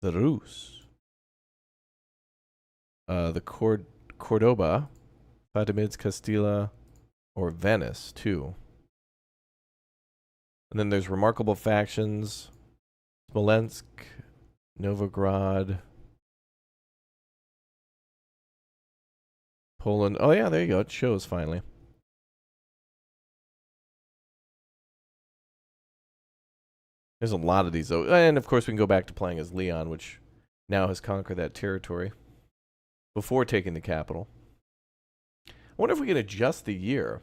the Rus, the Cordoba, Fatimids, Castilla, or Venice too. And then there's remarkable factions: Smolensk, Novgorod, Poland. Oh yeah, there you go. It shows finally. There's a lot of these though. And of course we can go back to playing as Leon, which now has conquered that territory before taking the capital. I wonder if we can adjust the year.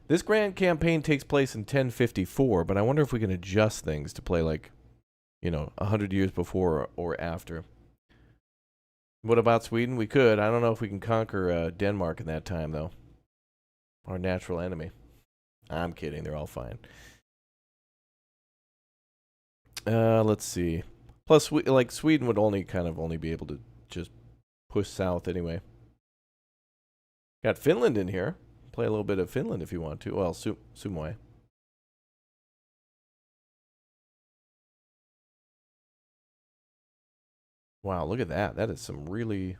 This grand campaign takes place in 1054, but I wonder if we can adjust things to play like, 100 years before or after. What about Sweden? We could. I don't know if we can conquer Denmark in that time, though. Our natural enemy. I'm kidding. They're all fine. Let's see. Plus, Sweden would only be able to just push south anyway. Got Finland in here. Play a little bit of Finland if you want to. Well, Sumoy. Wow, look at that. That is some really...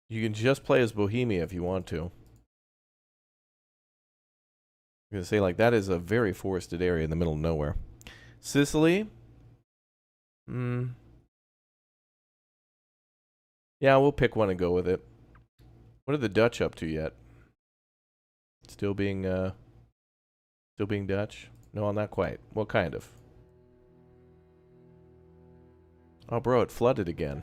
You can just play as Bohemia if you want to. I'm going to say, that is a very forested area in the middle of nowhere. Sicily? Yeah, we'll pick one and go with it. What are the Dutch up to yet? Still being Dutch? No, not quite. Well, kind of. Oh, bro, it flooded again.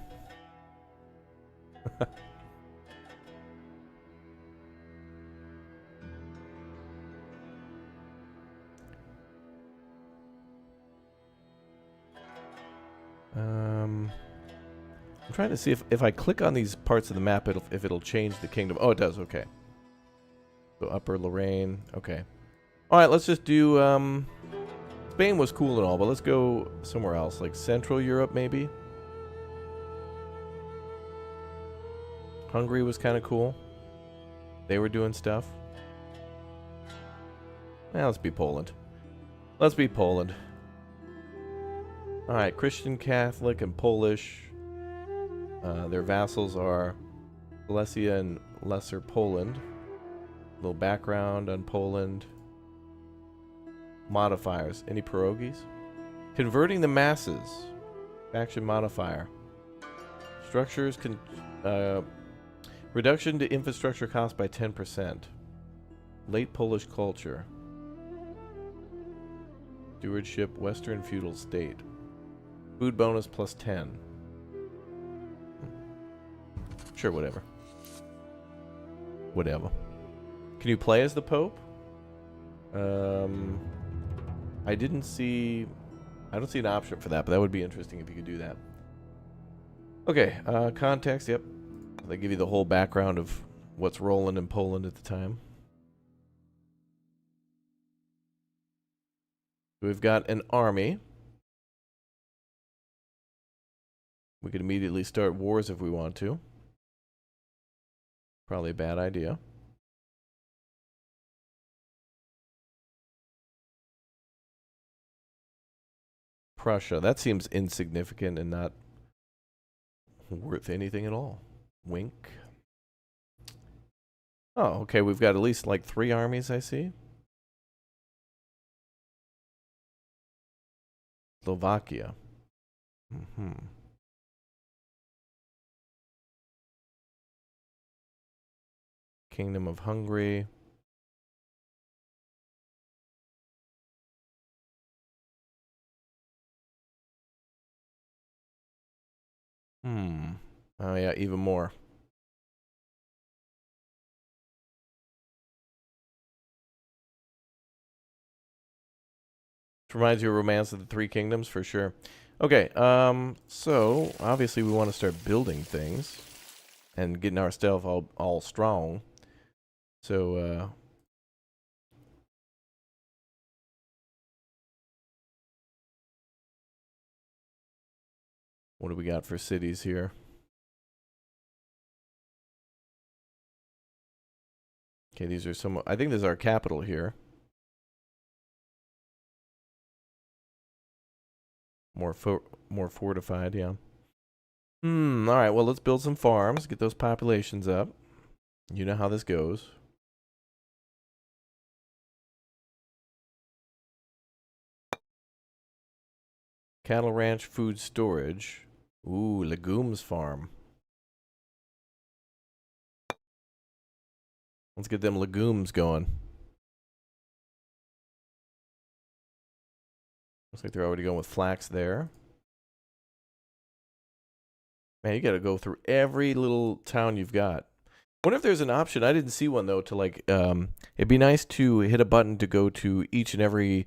I'm trying to see if I click on these parts of the map, if it'll change the kingdom. Oh, it does. Okay. So Upper Lorraine. Okay. All right, let's just do... Spain was cool and all, but let's go somewhere else, like Central Europe, maybe. Hungary was kind of cool. They were doing stuff. Let's be Poland. Let's be Poland. All right, Christian, Catholic, and Polish. Their vassals are Silesia and Lesser Poland. A little background on Poland. Modifiers. Any pierogies? Converting the masses. Faction modifier. Structures can... reduction to infrastructure cost by 10%. Late Polish culture. Stewardship, Western feudal state. Food bonus plus 10. Sure, whatever. Whatever. Can you play as the Pope? I don't see an option for that, but that would be interesting if you could do that. Okay, context, yep. They give you the whole background of what's rolling in Poland at the time. We've got an army. We could immediately start wars if we want to. Probably a bad idea. Prussia. That seems insignificant and not worth anything at all. Wink. Oh, okay. We've got at least like 3 armies, I see. Slovakia. Kingdom of Hungary. Oh, yeah, even more. This reminds you of Romance of the Three Kingdoms, for sure. Okay, so, obviously we want to start building things and getting our stuff all strong. So, what do we got for cities here? Okay, these are some. I think this is our capital here. More fortified, yeah. All right. Well, let's build some farms. Get those populations up. You know how this goes. Cattle ranch, food storage. Ooh, legumes farm. Let's get them legumes going. Looks like they're already going with flax there. Man, you gotta go through every little town you've got. I wonder if there's an option. I didn't see one though to like it'd be nice to hit a button to go to each and every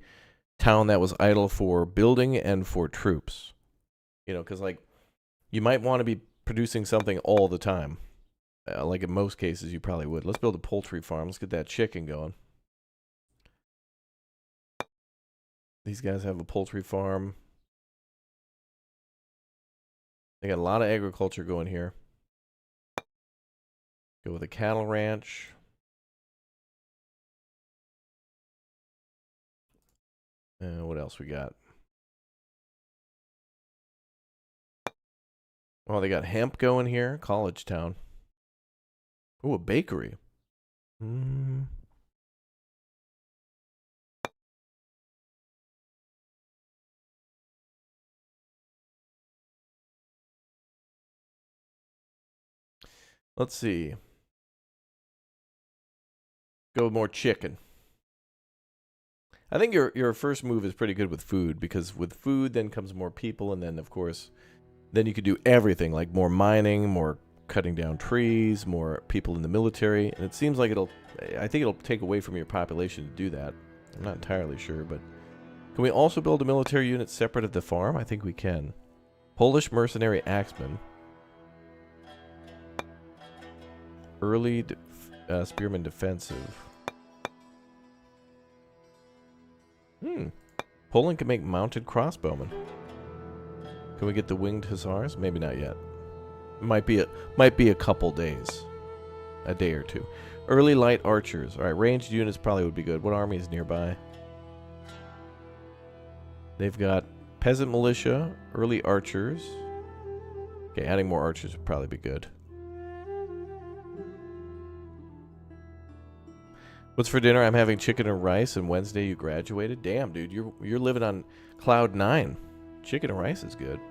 town that was idle for building and for troops. You know, because like you might want to be producing something all the time. Like in most cases, you probably would. Let's build a poultry farm. Let's get that chicken going. These guys have a poultry farm. They got a lot of agriculture going here. Go with a cattle ranch. What else we got? Oh, they got hemp going here. College town. Ooh, a bakery. Let's see. Go with more chicken. I think your first move is pretty good with food, because with food then comes more people, and then of course then you could do everything, like more mining, more cutting down trees, more people in the military, and it seems like I think it'll take away from your population to do that. I'm not entirely sure, but can we also build a military unit separate at the farm? I think we can. Polish mercenary axeman. Early spearman defensive. Poland can make mounted crossbowmen. Can we get the winged hussars? Maybe not yet. Might be a couple days. A day or two. Early light archers. Alright, ranged units probably would be good. What army is nearby? They've got peasant militia, early archers. Okay, adding more archers would probably be good. What's for dinner? I'm having chicken and rice, and Wednesday you graduated. Damn, dude, you're living on cloud 9. Chicken and rice is good.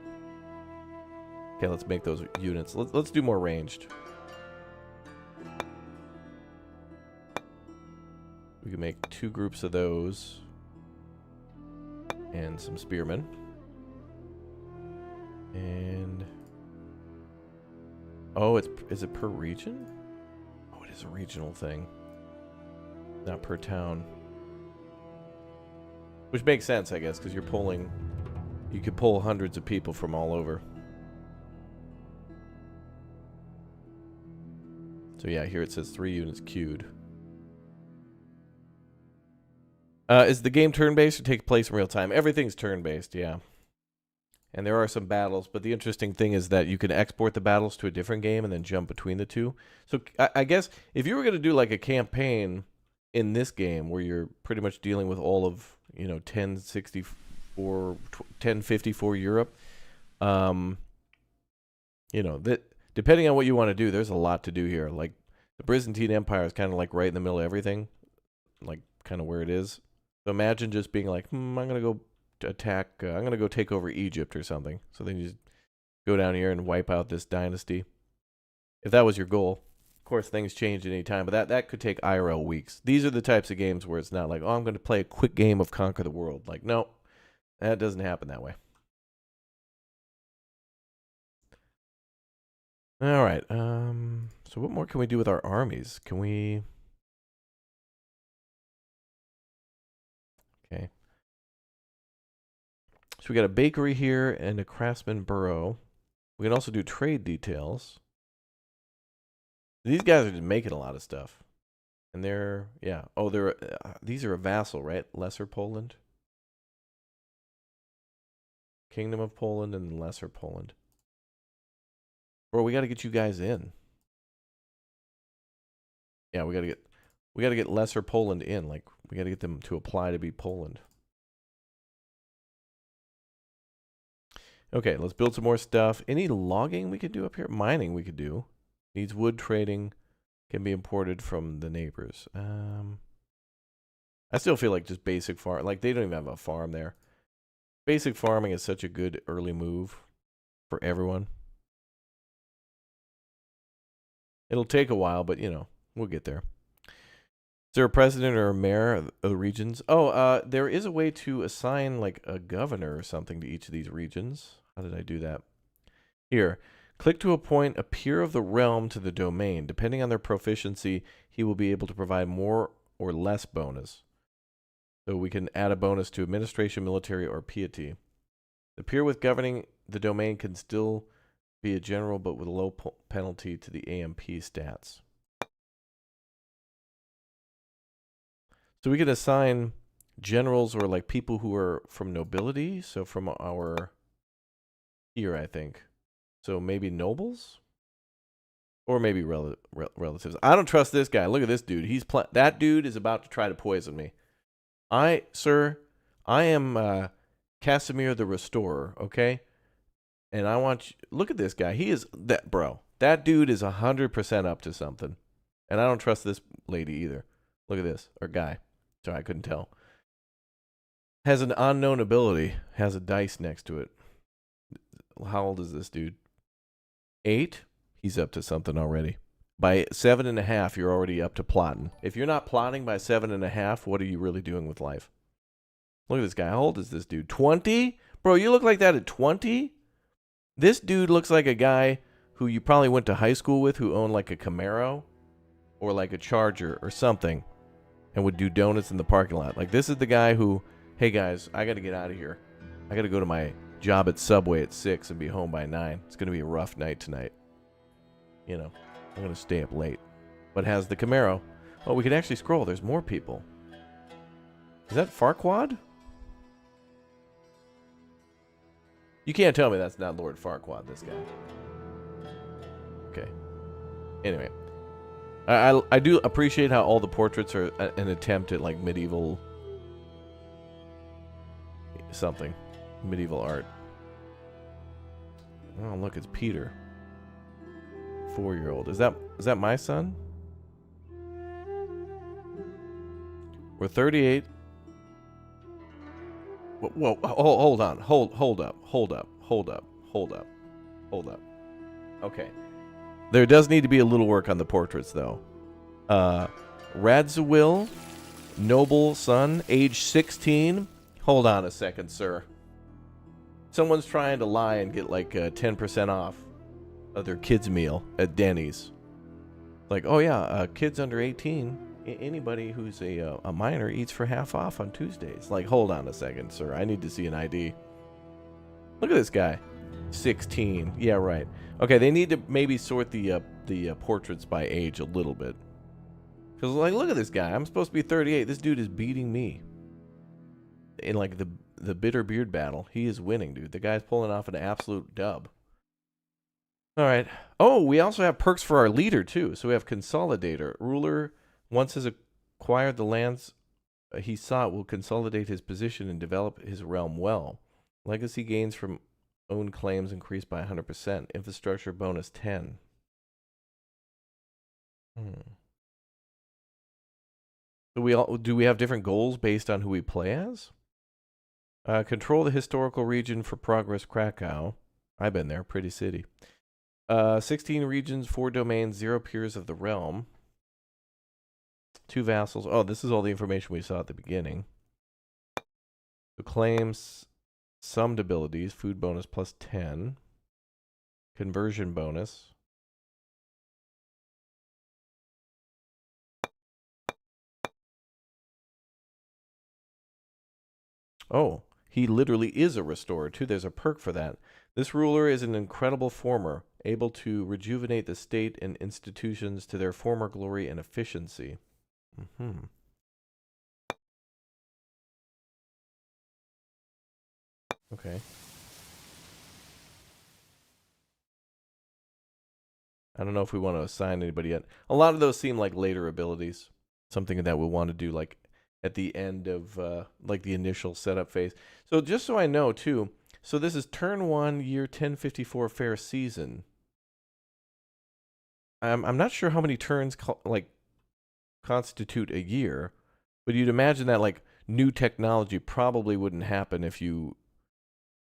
Okay, let's make those units. Let's do more ranged. We can make 2 groups of those, and some spearmen. And oh, is it per region? Oh, it is a regional thing. Not per town. Which makes sense, I guess, because you could pull hundreds of people from all over. So yeah, here it says 3 units queued. Is the game turn-based or take place in real time? Everything's turn-based, yeah. And there are some battles, but the interesting thing is that you can export the battles to a different game and then jump between the two. So I guess if you were going to do like a campaign in this game where you're pretty much dealing with all of, 1054 Europe, that depending on what you want to do, there's a lot to do here. Like the Byzantine Empire is kind of like right in the middle of everything, like kind of where it is. So imagine just being like, I'm going to go attack, I'm going to go take over Egypt or something. So then you just go down here and wipe out this dynasty. If that was your goal. Of course, things change at any time, but that could take IRL weeks. These are the types of games where it's not like, I'm going to play a quick game of Conquer the World. Like, no, that doesn't happen that way. All right. So what more can we do with our armies? Can we... Okay. So we got a bakery here and a craftsman burrow. We can also do trade details. These guys are just making a lot of stuff. And they're, yeah. Oh, these are a vassal, right? Lesser Poland. Kingdom of Poland and Lesser Poland. Bro, we got to get you guys in. Yeah, we got to get Lesser Poland in. Like, we got to get them to apply to be Poland. Okay, let's build some more stuff. Any logging we could do up here? Mining we could do. Needs wood trading. Can be imported from the neighbors. I still feel like just basic farm. Like, they don't even have a farm there. Basic farming is such a good early move for everyone. It'll take a while, but, we'll get there. Is there a president or a mayor of the regions? Oh, there is a way to assign, like, a governor or something to each of these regions. How did I do that? Here. Click to appoint a peer of the realm to the domain. Depending on their proficiency, he will be able to provide more or less bonus. So we can add a bonus to administration, military, or piety. The peer with governing the domain can still be a general, but with a low penalty to the AMP stats. So we can assign generals or like people who are from nobility. So from our here, I think. So maybe nobles? Or maybe relatives. I don't trust this guy. Look at this dude. That dude is about to try to poison me. Sir, I am Casimir the Restorer, okay? And I want you, look at this guy. He is that bro. That dude is 100% up to something. And I don't trust this lady either. Look at this. Or guy. Sorry, I couldn't tell. Has an unknown ability. Has a dice next to it. How old is this dude? 8? He's up to something already. By 7.5, you're already up to plotting. If you're not plotting by 7.5, what are you really doing with life? Look at this guy. How old is this dude? 20? Bro, you look like that at 20? This dude looks like a guy who you probably went to high school with who owned like a Camaro or like a Charger or something and would do donuts in the parking lot. Like, this is the guy who, hey guys, I got to get out of here. I got to go to my job at Subway at 6 and be home by 9. It's going to be a rough night tonight. I'm going to stay up late. But has the Camaro. Oh, we can actually scroll. There's more people. Is that Farquaad? You can't tell me that's not Lord Farquaad, this guy. Okay. Anyway. I do appreciate how all the portraits are an attempt at, like, medieval something. Medieval art. Oh, look, it's Peter. 4-year-old. Is that my son? We're 38. Whoa, hold on. Hold up. Okay. There does need to be a little work on the portraits, though. Radziwill, noble son, age 16. Hold on a second, sir. Someone's trying to lie and get like 10% off of their kids' meal at Denny's. Like, oh yeah, kids under 18, anybody who's a minor eats for half off on Tuesdays. Like, hold on a second, sir. I need to see an ID. Look at this guy. 16. Yeah, right. Okay, they need to maybe sort the portraits by age a little bit. Because, like, look at this guy. I'm supposed to be 38. This dude is beating me. in like the bitter beard battle. He is winning, dude. The guy's pulling off an absolute dub. All right. Oh, we also have perks for our leader too. So we have consolidator. Ruler once has acquired the lands he sought will consolidate his position and develop his realm well. Legacy gains from owned claims increased by 100%. Infrastructure bonus 10. Do we have different goals based on who we play as? Control the historical region for Progress Krakow. I've been there. Pretty city. 16 regions, 4 domains, 0 peers of the realm. 2 vassals. Oh, this is all the information we saw at the beginning. The claims, summed abilities, food bonus plus 10. Conversion bonus. Oh, he literally is a restorer too. There's a perk for that. This ruler is an incredible former, able to rejuvenate the state and institutions to their former glory and efficiency. Okay. I don't know if we want to assign anybody yet. A lot of those seem like later abilities. Something that we'll want to do like at the end of like the initial setup phase. So just so I know too, so this is turn 1, year 1054 fair season. I'm not sure how many turns constitute a year, but you'd imagine that like new technology probably wouldn't happen if you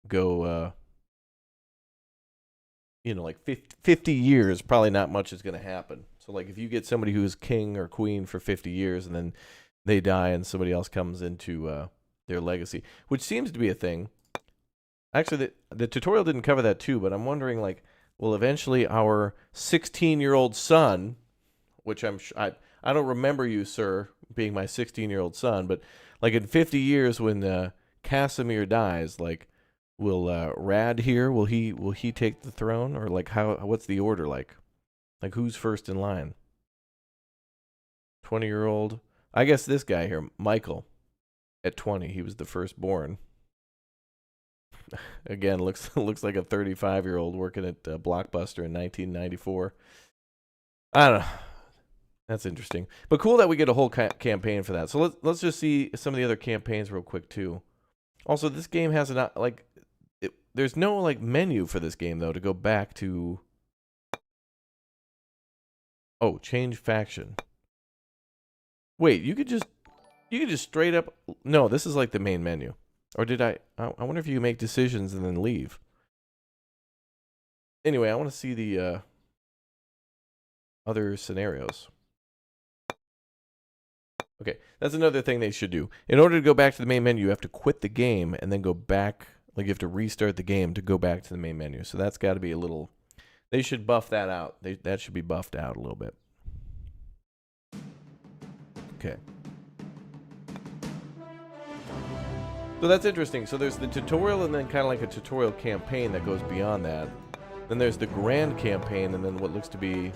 go like 50 years, probably not much is going to happen. So like if you get somebody who's king or queen for 50 years and then they die and somebody else comes into their legacy, which seems to be a thing. Actually, the tutorial didn't cover that too, but I'm wondering like, well, eventually our 16-year-old son, which I don't remember you, sir, being my 16-year-old son, but like in 50 years when Casimir dies, like will Rad here, will he take the throne, or like what's the order like? Like who's first in line? 20-year-old. I guess this guy here, Michael, at 20, he was the firstborn. Again, looks like a 35-year-old working at Blockbuster in 1994. I don't know. That's interesting, but cool that we get a whole campaign for that. So let's just see some of the other campaigns real quick too. Also, this game has there's no like menu for this game though to go back to. Oh, change faction. Wait, you could just straight up. No, this is like the main menu. Or did I wonder if you make decisions and then leave. Anyway, I want to see the other scenarios. Okay, that's another thing they should do. In order to go back to the main menu, you have to quit the game and then go back. Like you have to restart the game to go back to the main menu. So that's got to be a little. They should buff that out. That should be buffed out a little bit. Okay. So that's interesting. So there's the tutorial and then kind of like a tutorial campaign that goes beyond that. Then there's the grand campaign and then what looks to be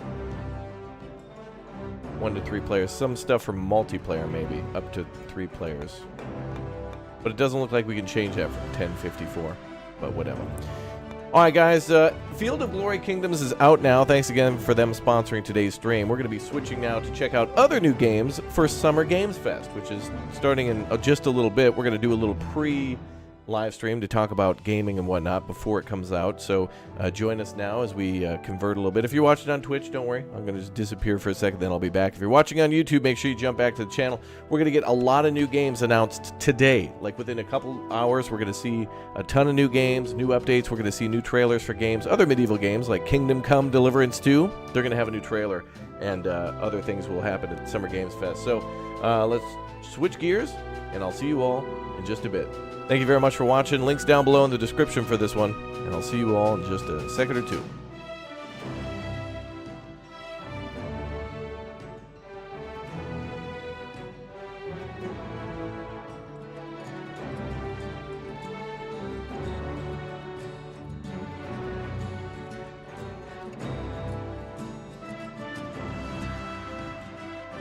1 to 3 players. Some stuff for multiplayer maybe, up to 3 players. But it doesn't look like we can change that from 1054, but whatever. All right, guys, Field of Glory Kingdoms is out now. Thanks again for them sponsoring today's stream. We're going to be switching now to check out other new games for Summer Games Fest, which is starting in just a little bit. We're going to do a little live stream to talk about gaming and whatnot before it comes out. So join us now as we convert a little bit. If you're watching on Twitch, don't worry. I'm going to just disappear for a second, then I'll be back. If you're watching on YouTube, make sure you jump back to the channel. We're going to get a lot of new games announced today. Like within a couple hours, we're going to see a ton of new games, new updates. We're going to see new trailers for games, other medieval games like Kingdom Come Deliverance 2. They're going to have a new trailer, and other things will happen at Summer Games Fest. So let's switch gears, and I'll see you all in just a bit. Thank you very much for watching. Links down below in the description for this one. And I'll see you all in just a second or two.